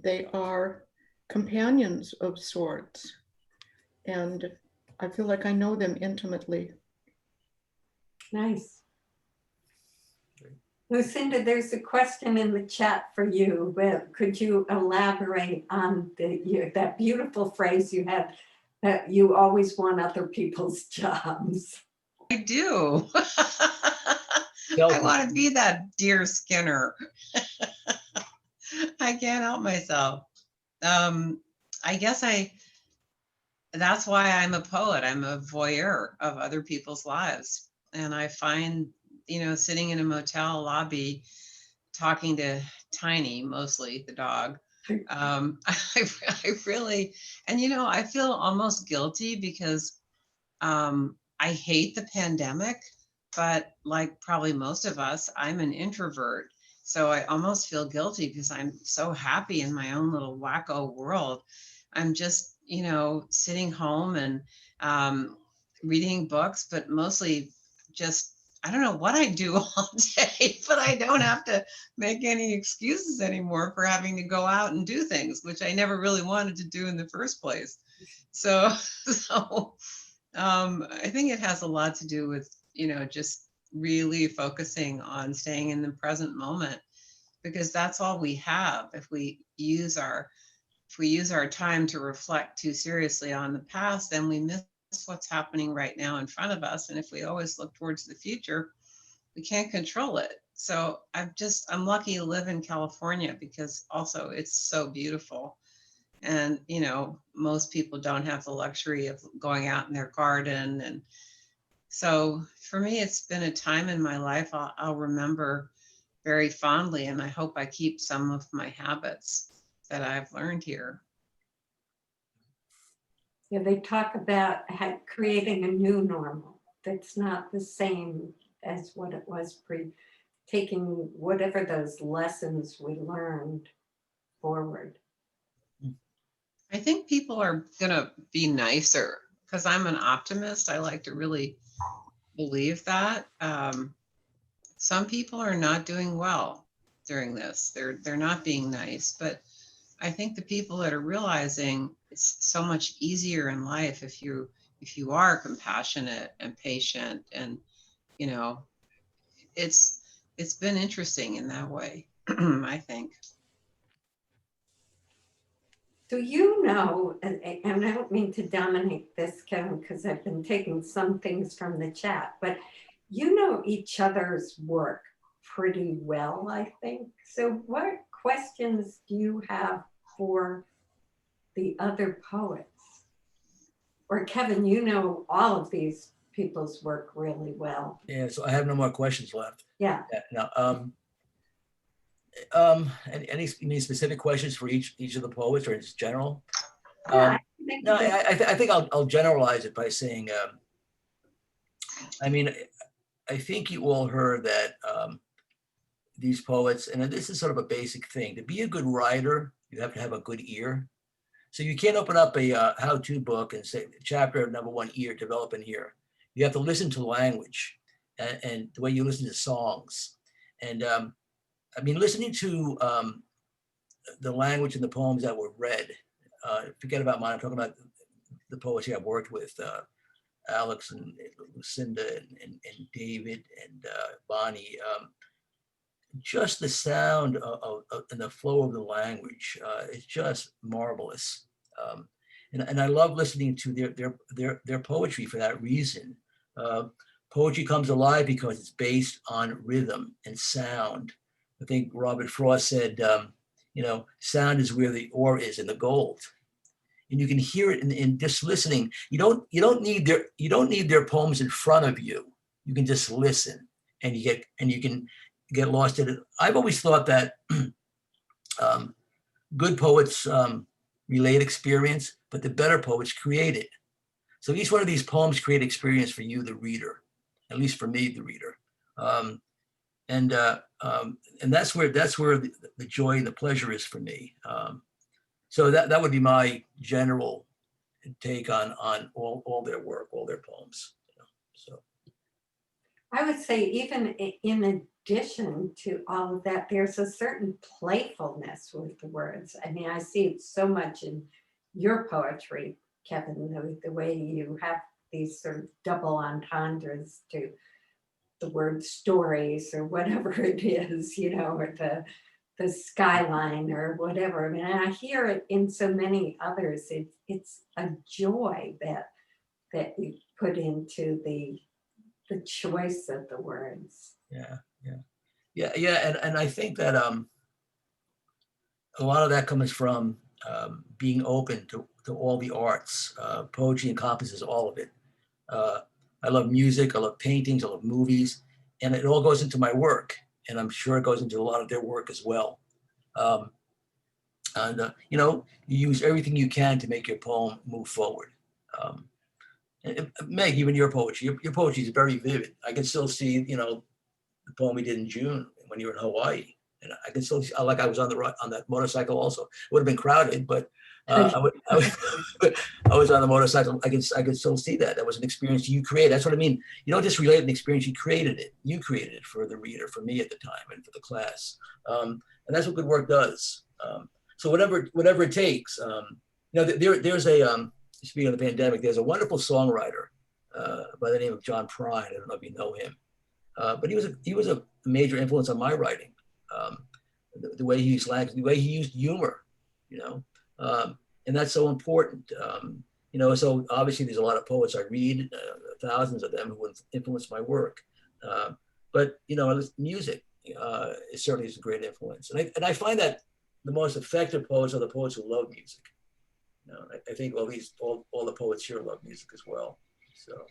They are companions of sorts. And I feel like I know them intimately. Nice. Lucinda, there's a question in the chat for you. Could you elaborate on that beautiful phrase you had, that you always want other people's jobs? I do. I want to be that dear Skinner. I can't help myself. I guess that's why I'm a poet. I'm a voyeur of other people's lives. And I find, sitting in a motel lobby, talking to Tiny, mostly the dog, I really, and I feel almost guilty because I hate the pandemic, but like probably most of us, I'm an introvert. So I almost feel guilty because I'm so happy in my own little wacko world. I'm just, sitting home and reading books, but mostly just, I don't know what I do all day, but I don't have to make any excuses anymore for having to go out and do things, which I never really wanted to do in the first place. So I think it has a lot to do with, just really focusing on staying in the present moment, because that's all we have. If we use our time to reflect too seriously on the past, then we miss what's happening right now in front of us. And if we always look towards the future, we can't control it. So I'm lucky to live in California because also it's so beautiful. And, most people don't have the luxury of going out in their garden. And so for me, it's been a time in my life I'll remember very fondly. And I hope I keep some of my habits that I've learned here. Yeah, they talk about creating a new normal that's not the same as what it was taking whatever those lessons we learned forward. I think people are going to be nicer because I'm an optimist. I like to really believe that. Some people are not doing well during this. They're not being nice, but I think the people that are realizing it's so much easier in life if you are compassionate and patient, and it's been interesting in that way. I think. So and I don't mean to dominate this, Kevin, because I've been taking some things from the chat, but each other's work pretty well, I think. So what questions do you have for the other poets? Or Kevin, all of these people's work really well. Yeah, so I have no more questions left. Yeah. Now, any specific questions for each of the poets, or just general? Yeah, I think I'll generalize it by saying, I think you all heard that these poets, and this is sort of a basic thing, to be a good writer, you have to have a good ear. So you can't open up a how-to book and say chapter number 1 here, developing here. You have to listen to language and the way you listen to songs. And I mean, listening to the language in the poems that were read, forget about mine, I'm talking about the poetry I've worked with, Alex and Lucinda and David and Bonnie. Just the sound and the flow of the language is just marvelous. And I love listening to their poetry for that reason. Poetry comes alive because it's based on rhythm and sound. I think Robert Frost said, sound is where the ore is in the gold. And you can hear it in just listening. You don't need their poems in front of you. You can just listen, and you can get lost in it. I've always thought that good poets relate experience, but the better poets create it. So each one of these poems create experience for you, the reader, at least for me, the reader. And that's where the joy and the pleasure is for me. So that would be my general take on all their work, all their poems. So I would say even in addition to all of that, there's a certain playfulness with the words. I mean, I see it so much in your poetry, Kevin, the way you have these sort of double entendres to the word stories or whatever it is, or the skyline or whatever. I mean, I hear it in so many others. It's a joy that you put into the choice of the words. Yeah. And I think that a lot of that comes from being open to all the arts. Poetry encompasses all of it. I love music, I love paintings, I love movies, and it all goes into my work. And I'm sure it goes into a lot of their work as well. You use everything you can to make your poem move forward. And Meg, even your poetry is very vivid. I can still see, the poem we did in June when you were in Hawaii. And I can still see, like I was on that motorcycle also. It would have been crowded, but I was on the motorcycle. I could still see that. That was an experience you created. That's what I mean. You don't just relate an experience, you created it. You created it for the reader, for me at the time, and for the class. And that's what good work does. So whatever it takes. There's a, speaking of the pandemic, there's a wonderful songwriter by the name of John Prine. I don't know if you know him. But he was a major influence on my writing. The way he used language, the way he used humor, and that's so important. So obviously there's a lot of poets I read, thousands of them who influenced my work. But music certainly is a great influence. And I find that the most effective poets are the poets who love music. I think all the poets here love music as well. So.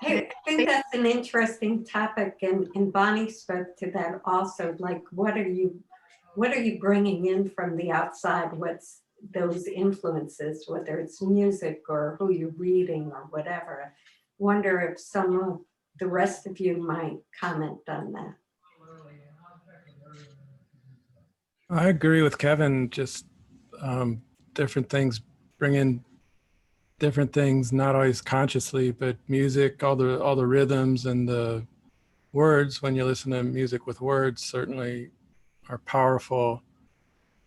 I think that's an interesting topic, and Bonnie spoke to that also. Like, what are you bringing in from the outside? What's those influences, whether it's music or who you're reading or whatever? I wonder if some of the rest of you might comment on that. I agree with Kevin. Just different things bring in different things, not always consciously, but music, all the rhythms and the words, when you listen to music with words, certainly are powerful.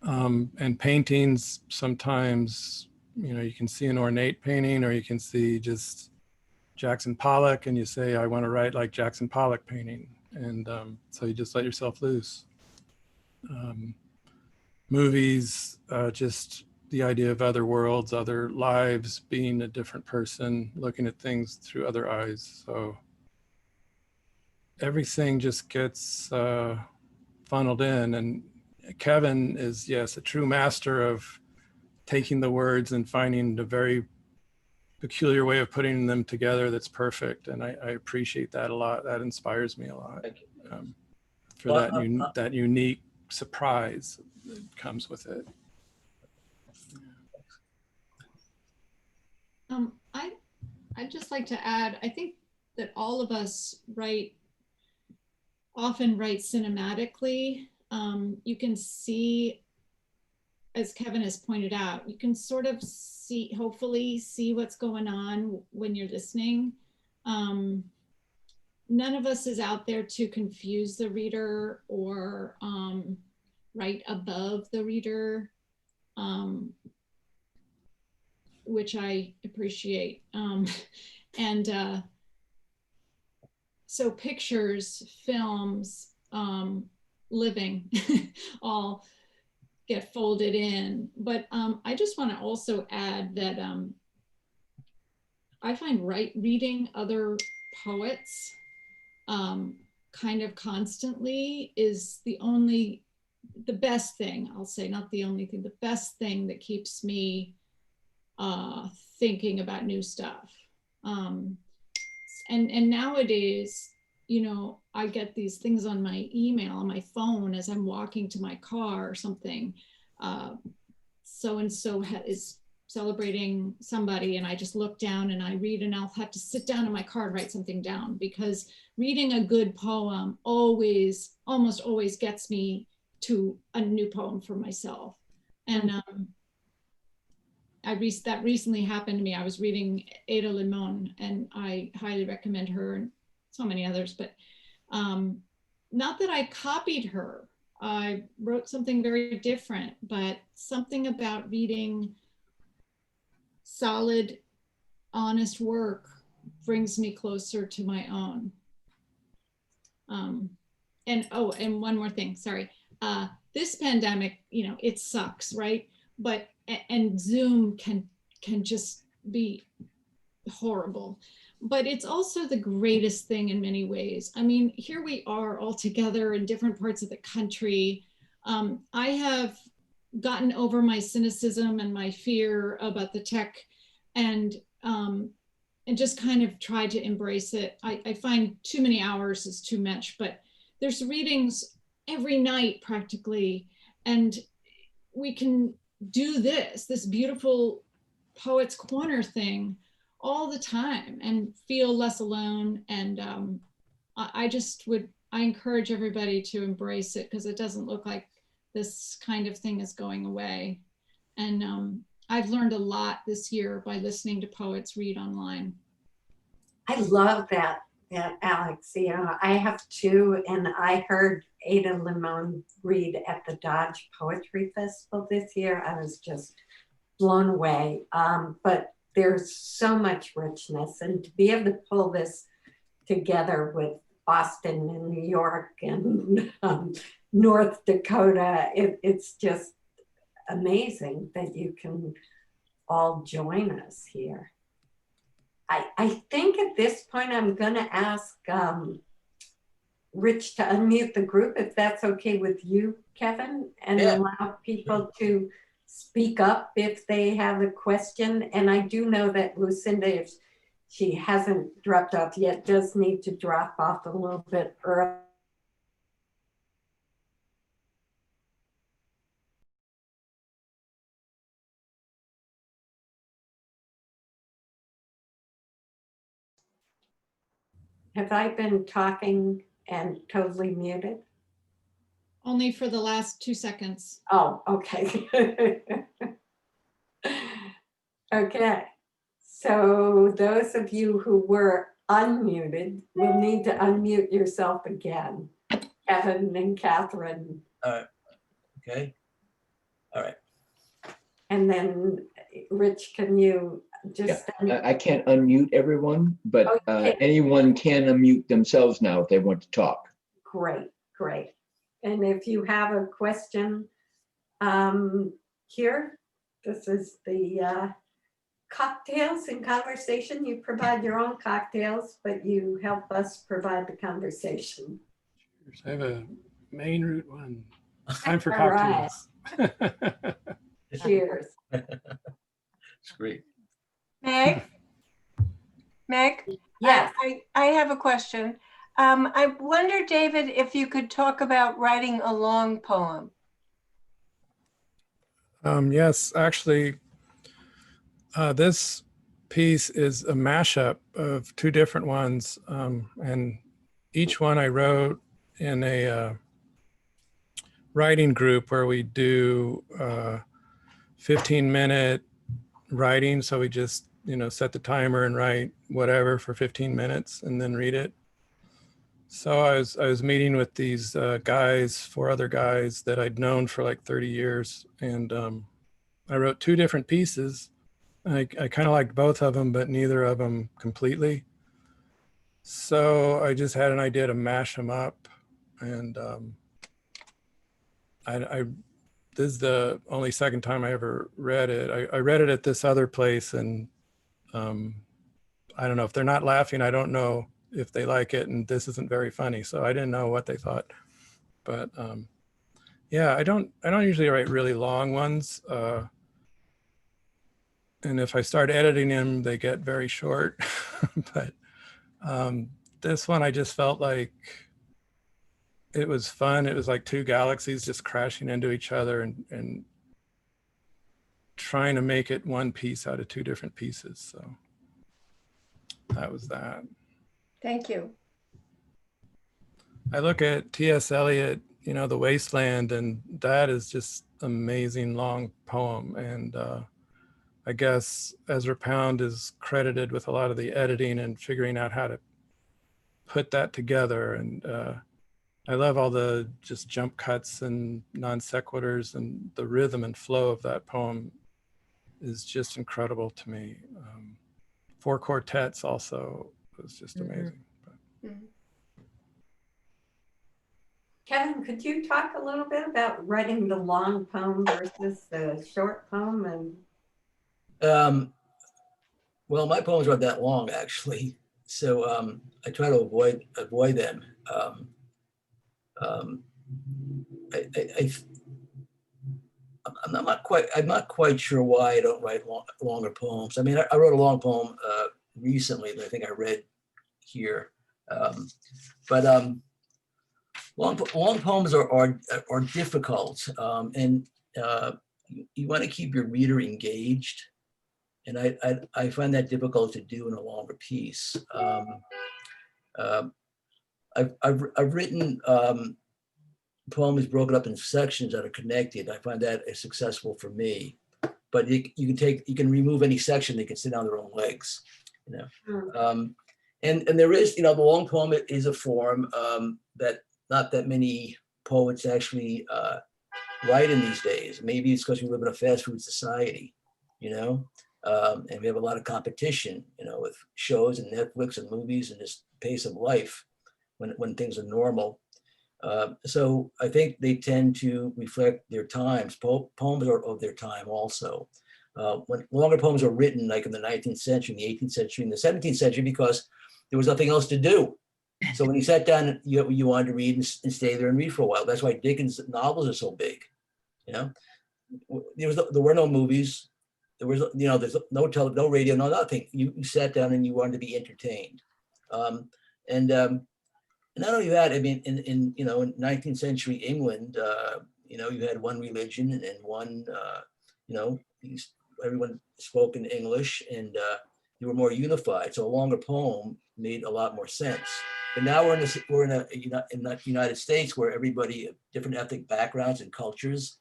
And paintings, sometimes, you can see an ornate painting, or you can see just Jackson Pollock and you say, I want to write like Jackson Pollock painting. And so you just let yourself loose. Movies, just the idea of other worlds, other lives, being a different person, looking at things through other eyes. So everything just gets funneled in. And Kevin is, yes, a true master of taking the words and finding the very peculiar way of putting them together that's perfect. And I appreciate that a lot. That inspires me a lot. Thank you. For that unique surprise that comes with it. I'd just like to add, I think that all of us often write cinematically. You can see as Kevin has pointed out, you can sort of see, hopefully see what's going on when you're listening. None of us is out there to confuse the reader or write above the reader, which I appreciate. So pictures, films, living, all get folded in. But I just want to also add that I find reading other poets kind of constantly is the best thing, I'll say, not the only thing, the best thing that keeps me thinking about new stuff. And nowadays, you know, I get these things on my email, on my phone as I'm walking to my car or something. So-and-so is celebrating somebody, and I just look down and I read, and I'll have to sit down in my car and write something down, because reading a good poem almost always gets me to a new poem for myself. And that recently happened to me. I was reading Ada Limon, and I highly recommend her and so many others, but not that I copied her. I wrote something very different, but something about reading solid, honest work brings me closer to my own. And one more thing, sorry. This pandemic, you know, it sucks, right? But, and Zoom can just be horrible, but it's also the greatest thing in many ways. I mean, here we are all together in different parts of the country. I have gotten over my cynicism and my fear about the tech, and just kind of tried to embrace it. I find too many hours is too much, but there's readings every night practically, and we can do this beautiful Poets Corner thing all the time and feel less alone. And I encourage everybody to embrace it, because it doesn't look like this kind of thing is going away. And I've learned a lot this year by listening to poets read online. I love that, Alex. You know, I have two, and I heard Ada Limon read at the Dodge Poetry Festival this year. I was just blown away. But there's so much richness, and to be able to pull this together with Boston and New York and North Dakota, it's just amazing that you can all join us here. I think at this point I'm going to ask Rich to unmute the group, if that's okay with you, Kevin, and allow people to speak up if they have a question. And I do know that Lucinda, if she hasn't dropped off yet, does need to drop off a little bit early. Have I been talking and totally muted? Only for the last 2 seconds. Oh, okay. Okay. So those of you who were unmuted will need to unmute yourself again. Kevin and Kathrin. All right. Okay. All right. And then Rich, can you just I can't unmute everyone, but okay. anyone can unmute themselves now if they want to talk. Great, great. And if you have a question here, this is the cocktails and conversation. You provide your own cocktails, but you help us provide the conversation. I have a Maine root one. Time for All right. cocktails. Cheers. It's great. Meg? Yes. I have a question. I wonder, David, if you could talk about writing a long poem. Yes, actually, this piece is a mashup of two different ones, and each one I wrote in a writing group where we do 15-minute writing. So we just, set the timer and write whatever for 15 minutes and then read it. So I was meeting with these guys, 4 other guys that I'd known for like 30 years. And I wrote 2 different pieces. I kind of liked both of them, but neither of them completely. So I just had an idea to mash them up. And this is the only second time I ever read it. I read it at this other place, and I don't know if they're not laughing. I don't know if they like it, and this isn't very funny. So I didn't know what they thought. But yeah, I don't usually write really long ones. And if I start editing them, they get very short. But this one, I just felt like it was fun. It was like 2 galaxies just crashing into each other and trying to make it one piece out of 2 different pieces. So that was that. Thank you. I look at T.S. Eliot, The Wasteland, and that is just amazing long poem. And I guess Ezra Pound is credited with a lot of the editing and figuring out how to put that together. And I love all the just jump cuts and non sequiturs, and the rhythm and flow of that poem is just incredible to me. 4 quartets also was just amazing. Kevin, could you talk a little bit about writing the long poem versus the short poem? And Well, my poems aren't that long, actually, so I try to avoid them. I'm not quite sure why I don't write longer poems. I mean, I wrote a long poem recently that I think I read here, but long poems are difficult, and you want to keep your reader engaged. And I find that difficult to do in a longer piece. I've written poems broken up in sections that are connected. I find that is successful for me. But you can remove any section, they can sit on their own legs. And there is, the long poem is a form that not that many poets actually write in these days. Maybe it's because we live in a fast food society, and we have a lot of competition, with shows and Netflix and movies and just pace of life when things are normal. So I think they tend to reflect their times. Poems are of their time also. When longer poems are written, like in the 19th century, the 18th century, and the 17th century, because there was nothing else to do. So when you sat down, you wanted to read and stay there and read for a while. That's why Dickens' novels are so big. There were no movies. There was, there's no radio, no nothing. You sat down and you wanted to be entertained. And not only that, I mean, in 19th century England, you had one religion and one, everyone spoke in English, and you were more unified. So a longer poem made a lot more sense. But now we're in the United States, where everybody, different ethnic backgrounds and cultures.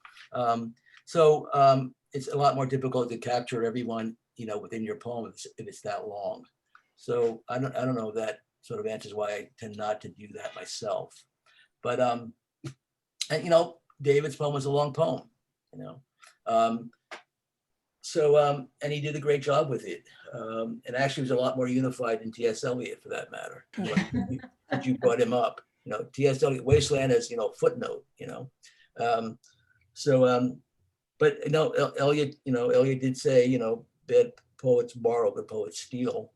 So it's a lot more difficult to capture everyone, within your poem if it's that long. So I don't know if that sort of answers why I tend not to do that myself. But and David's poem was a long poem, so and he did a great job with it, and actually was a lot more unified than T.S. Eliot, for that matter. But you brought him up, T.S. Eliot, Wasteland as footnote, but Eliot, Eliot did say, bad poets borrow, good poets steal.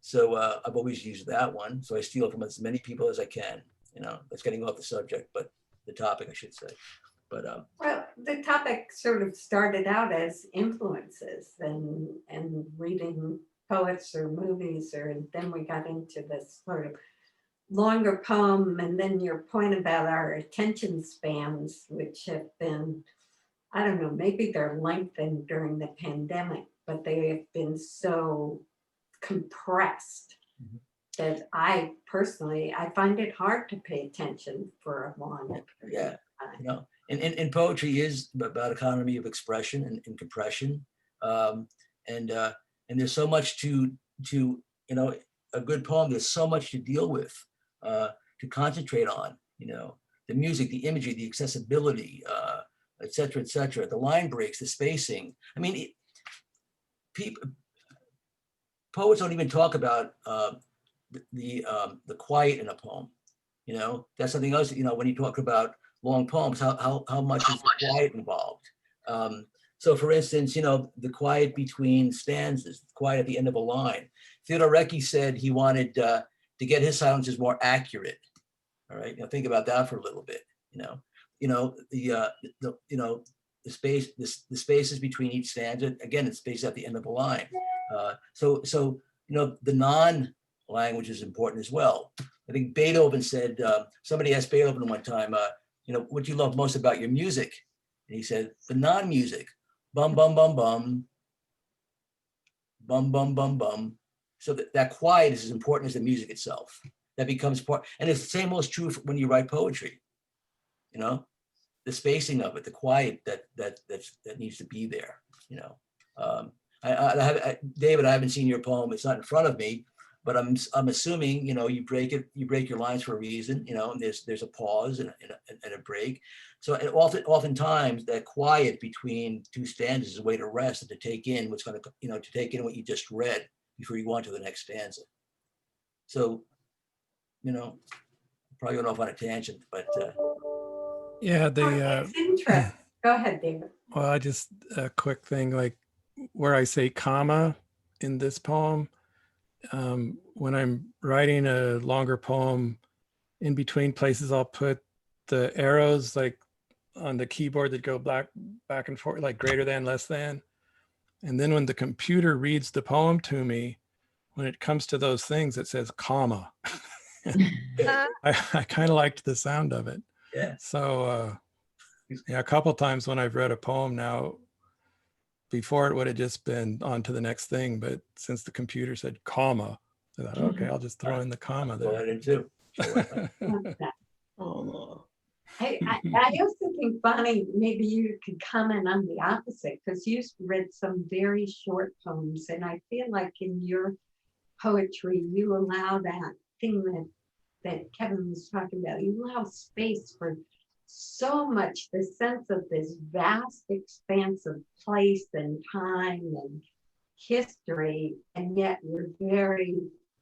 So I've always used that one. So I steal from as many people as I can. That's getting off the subject, but the topic, I should say. But well, the topic sort of started out as influences and reading poets or movies, and then we got into this sort of longer poem, and then your point about our attention spans, which have been, I don't know, maybe they're lengthened during the pandemic, but they have been so compressed that I personally find it hard to pay attention for a long period of time. And poetry is about economy of expression and compression. And there's so much to, a good poem, there's so much to deal with, to concentrate on, the music, the imagery, the accessibility, et cetera, the line breaks, the spacing. I mean, poets don't even talk about the quiet in a poem. That's something else. When you talk about long poems, how much is the quiet involved? So, for instance, the quiet between stanzas, the quiet at the end of a line. Theodore Recky said he wanted to get his silences more accurate. All right, think about that for a little bit. The spaces between each stanza. Again, it's spaced at the end of a line. So the non-language is important as well. I think Beethoven said, somebody asked Beethoven one time, what do you love most about your music? And he said, the non-music, bum, bum, bum, bum, bum, bum, bum, bum. So that quiet is as important as the music itself. That becomes part, and it's the same most true when you write poetry. The spacing of it, the quiet that needs to be there. David, I haven't seen your poem. It's not in front of me, but I'm assuming you break your lines for a reason. And there's a pause and a break. So oftentimes that quiet between two stanzas is a way to rest and to take in what's going to to take in what you just read before you go on to the next stanza. So probably went off on a tangent, but yeah, it's interesting. Go ahead, David. Well, just a quick thing, like where I say comma in this poem, when I'm writing a longer poem, in between places, I'll put the arrows like on the keyboard that go back and forth, like greater than, less than. And then when the computer reads the poem to me, when it comes to those things, it says comma. I kind of liked the sound of it. Yeah. So a couple times when I've read a poem now, before it would have just been on to the next thing, but since the computer said comma, I thought, okay, I'll just throw in the comma there. Go ahead and too. Oh, I also think, Bonnie, maybe you could comment on the opposite, because you read some very short poems, and I feel like in your poetry, you allow that thing that Kevin was talking about. You allow space for so much, the sense of this vast expanse of place and time and history, and yet you're very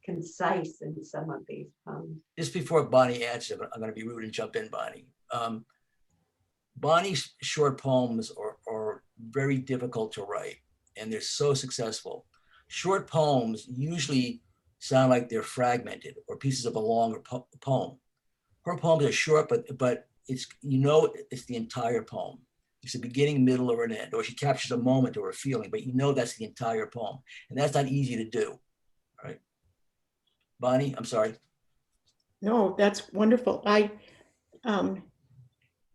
concise in some of these poems. Just before Bonnie answers, I'm going to be rude and jump in, Bonnie. Bonnie's short poems are very difficult to write, and they're so successful. Short poems usually sound like they're fragmented or pieces of a longer poem. Her poems are short, but it's it's the entire poem. It's a beginning, middle, or an end, or she captures a moment or a feeling, but that's the entire poem, and that's not easy to do. All right, Bonnie, I'm sorry. no, that's wonderful.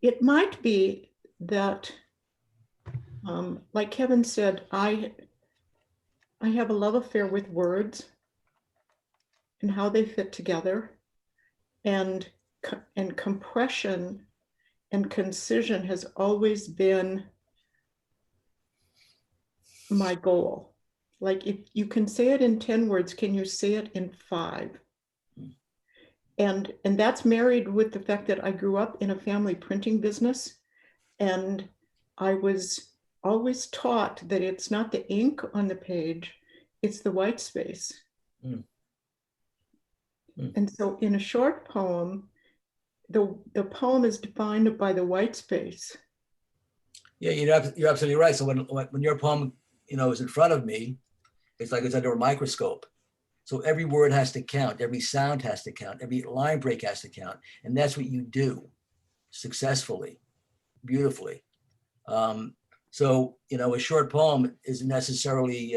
It might be that, like Kevin said, I have a love affair with words and how they fit together, and compression and concision has always been my goal. Like, if you can say it in 10 words, can you say it in 5? And that's married with the fact that I grew up in a family printing business, and I was always taught that it's not the ink on the page, it's the white space. And so in a short poem, the poem is defined by the white space. Yeah, you're absolutely right. So when your poem, is in front of me, it's like it's under a microscope. So every word has to count, every sound has to count, every line break has to count, and that's what you do successfully, beautifully. So a short poem isn't necessarily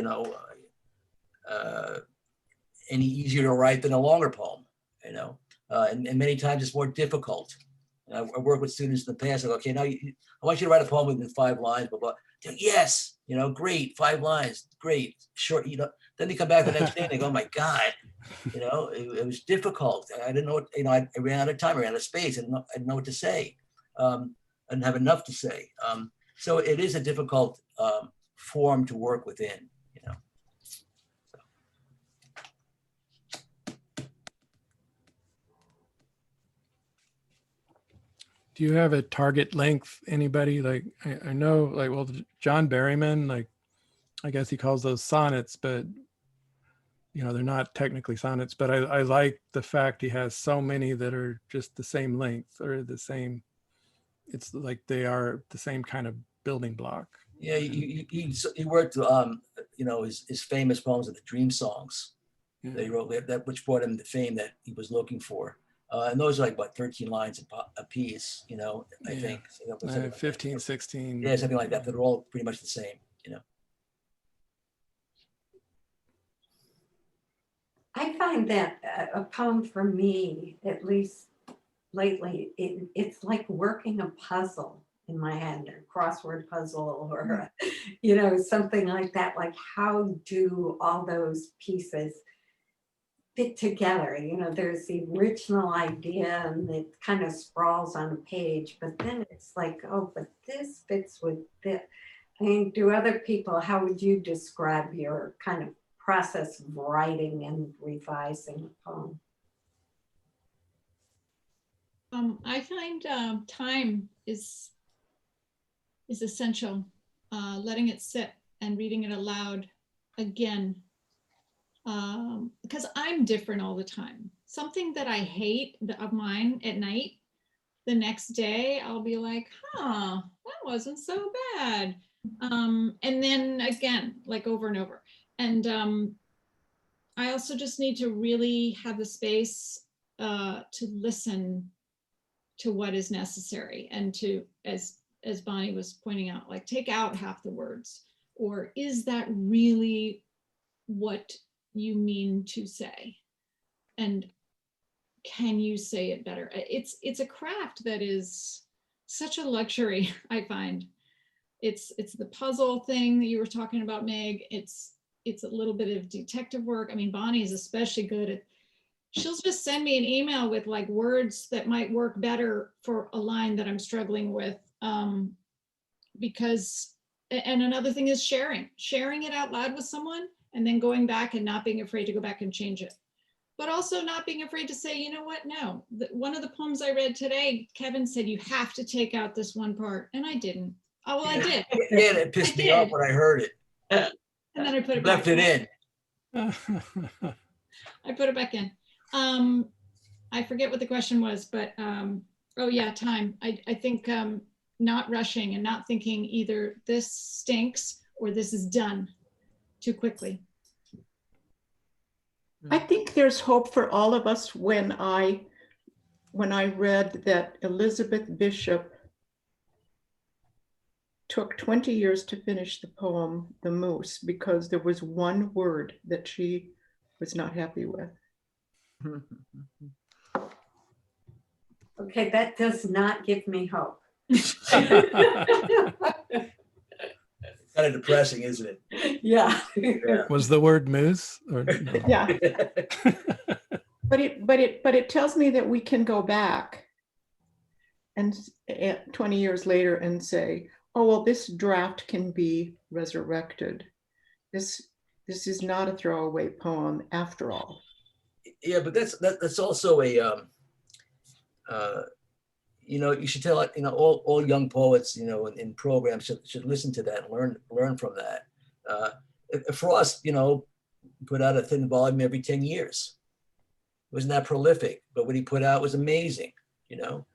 any easier to write than a longer poem, and many times it's more difficult. I work with students in the past. I go, okay, now I want you to write a poem within 5 lines, blah, blah. Yes, great, 5 lines, great, short, Then they come back the next day and they go, oh my God, it was difficult. I didn't know what, I ran out of time, I ran out of space. I didn't know what to say. and have enough to say. So it is a difficult form to work within, you know. Do you have a target length? Anybody? Like, I know, like, well, John Berryman, like, I guess he calls those sonnets, but you know, they're not technically sonnets, but I like the fact he has so many that are just the same length or the same, it's like they are the same kind of building block. Yeah, he worked, you know, his famous poems are the dream songs. Yeah. They wrote that, which brought him the fame that he was looking for. And those are like, what, 13 lines a piece, you know, I Yeah. think. So that was something like 15, that. 16. Yeah, something like that. They're all pretty much the same, you know. I find that a poem for me, at least lately, it's like working a puzzle in my head, a crossword puzzle, or you know, something like that. Like, how do all those pieces fit together? You know, there's the original idea and it kind of sprawls on a page, but then it's like, oh, but this fits with this. I mean, do other people, how would you describe your kind of process of writing and revising a poem? I find time is essential. Letting it sit and reading it aloud again, because I'm different all the time. Something that I hate of mine at night, the next day I'll be like, huh, that wasn't so bad. And then again, like over and over. And I also just need to really have the space to listen to what is necessary and to, as Bonnie was pointing out, like take out half the words, or is that really what you mean to say? And can you say it better? It's a craft that is such a luxury, I find. It's the puzzle thing that you were talking about, Meg. It's a little bit of detective work. I mean, Bonnie is especially good at, she'll just send me an email with like words that might work better for a line that I'm struggling with. Because, and another thing is sharing it out loud with someone and then going back and not being afraid to go back and change it. But also not being afraid to say, you know what, no. One of the poems I read today, Kevin said, you have to take out this one part. And I didn't. Oh, well, I did. Yeah, it pissed me off when I heard it. And then I put it Left back it in. I put it back in. I forget what the question was, but oh yeah, time. I think not rushing and not thinking either this stinks or this is done too quickly. I think there's hope for all of us when I read that Elizabeth Bishop took 20 years to finish the poem, The Moose, because there was one word that she was not happy with. Okay, that does not give me hope. Kind of depressing, isn't it? Yeah. Was the word moose? Or no? Yeah. But it tells me that we can go back and 20 years later and say, oh, well, this draft can be resurrected. This is not a throwaway poem after all. Yeah, but that's also a you know, you should tell, you know, all young poets, you know, in programs should listen to that and learn from that. Frost, you know, put out a thin volume every 10 years. It wasn't that prolific, but what he put out was amazing. You know,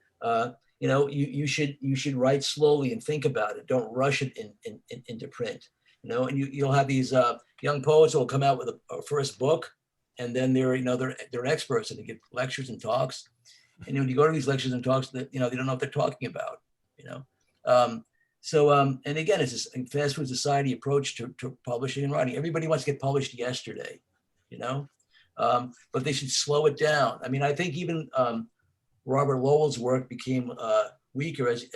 you should write slowly and think about it. Don't rush it into print. You know, and you'll have these young poets who will come out with a first book, and then they're experts and they give lectures and talks. And when you go to these lectures and talks, that, you know, they don't know what they're talking about. You know, and again, it's this fast food society approach to publishing and writing. Everybody wants to get published yesterday. You know, but they should slow it down. I mean, I think even Robert Lowell's work became weaker as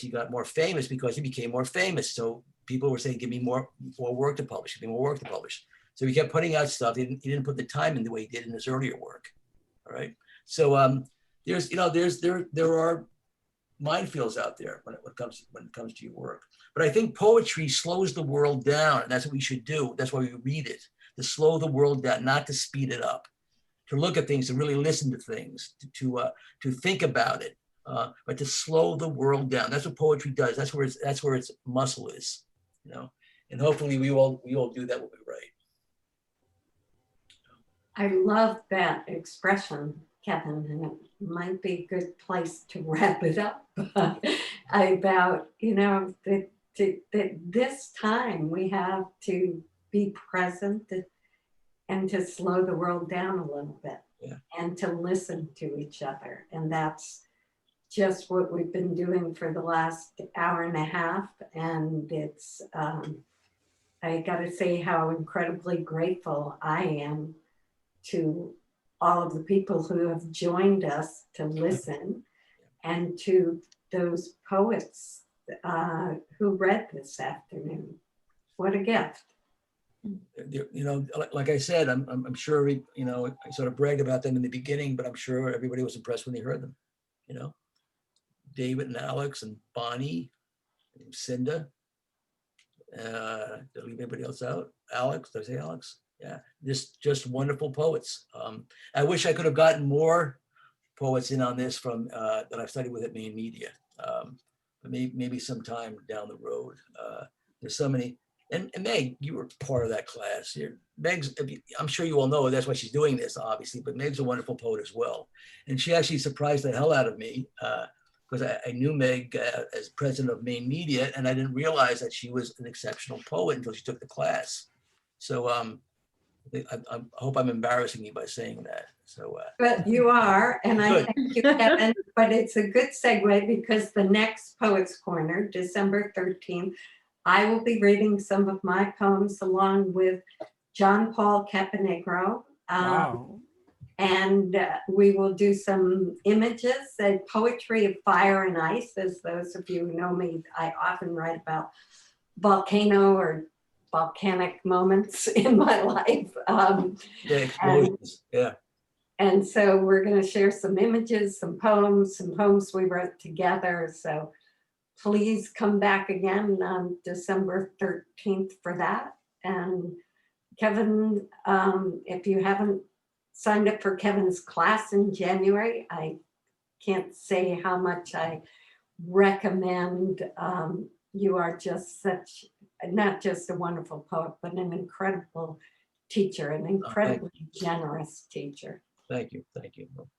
he got more famous, because he became more famous. So people were saying, give me more work to publish, give me more work to publish. So he kept putting out stuff. He didn't put the time in the way he did in his earlier work. All right. So there are minefields out there when it comes to your work. But I think poetry slows the world down, and that's what we should do. That's why we read it, to slow the world down, not to speed it up, to look at things, to really listen to things, to think about it, but to slow the world down. That's what poetry does. That's where its muscle is, you know. And hopefully we all do that when we write. I love that expression, Kevin, and it might be a good place to wrap it up about, you know, that this time we have to be present and to slow the world down a little bit, yeah, and to listen to each other. And that's just what we've been doing for the last hour and a half. And it's, I gotta say how incredibly grateful I am to all of the people who have joined us to listen, and to those poets who read this afternoon. What a gift. You know, like I said, I'm sure, you know, I sort of bragged about them in the beginning, but I'm sure everybody was impressed when they heard them. You know, David and Alex and Bonnie, and Lucinda. Did I leave anybody else out? Alex, did I say Alex? Yeah, just wonderful poets. I wish I could have gotten more poets in on this from that I've studied with at Maine Media. But maybe sometime down the road. There's so many. And Meg, you were part of that class. Meg's, I'm sure you all know that's why she's doing this, obviously, but Meg's a wonderful poet as well. And she actually surprised the hell out of me because I knew Meg as president of Maine Media, and I didn't realize that she was an exceptional poet until she took the class. So I hope I'm embarrassing you by saying that. So, But you are, and I Good. thank you, Kevin. But it's a good segue because the next Poets Corner, December 13th, I will be reading some of my poems along with John Paul Caponegro. Wow. And we will do some images and poetry of fire and ice. As those of you who know me, I often write about volcano or volcanic moments in my life. yeah, explosions. Yeah. And so we're going to share some images, some poems we wrote together. So please come back again on December 13th for that. And Kevin, if you haven't signed up for Kevin's class in January, I can't say how much I recommend. You are just such, not just a wonderful poet, but an incredible teacher, an incredibly generous teacher. Thank you.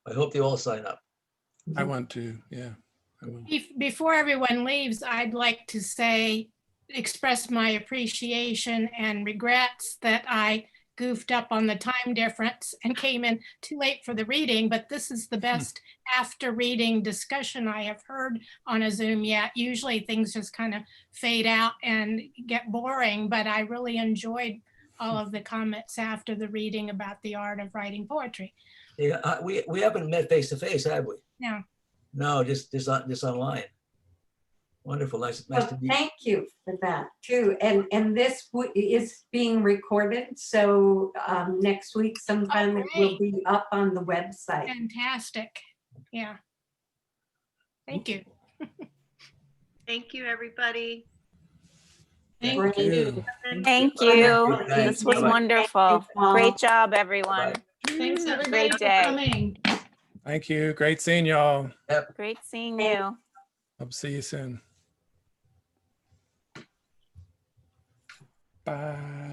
I hope they all sign up. I want to, yeah. I will. Before everyone leaves, I'd like to express my appreciation and regrets that I goofed up on the time difference and came in too late for the reading, but this is the best after reading discussion I have heard on a Zoom yet. Usually things just kind of fade out and get boring, but I really enjoyed all of the comments after the reading about the art of writing poetry. Yeah, we haven't met face to face, have we? No. No, just online. Wonderful, nice to meet you. Thank you for that too. And this is being recorded, so next week sometime it will be up on the website. Fantastic. Yeah. Thank you. Thank you, everybody. Thank you. Thank you. Thanks. This was Bye-bye. wonderful. Paul. Great job, everyone. Thanks everybody Great for day. coming. Thank you. Great seeing y'all. Great seeing you. Hope to see you soon. Bye.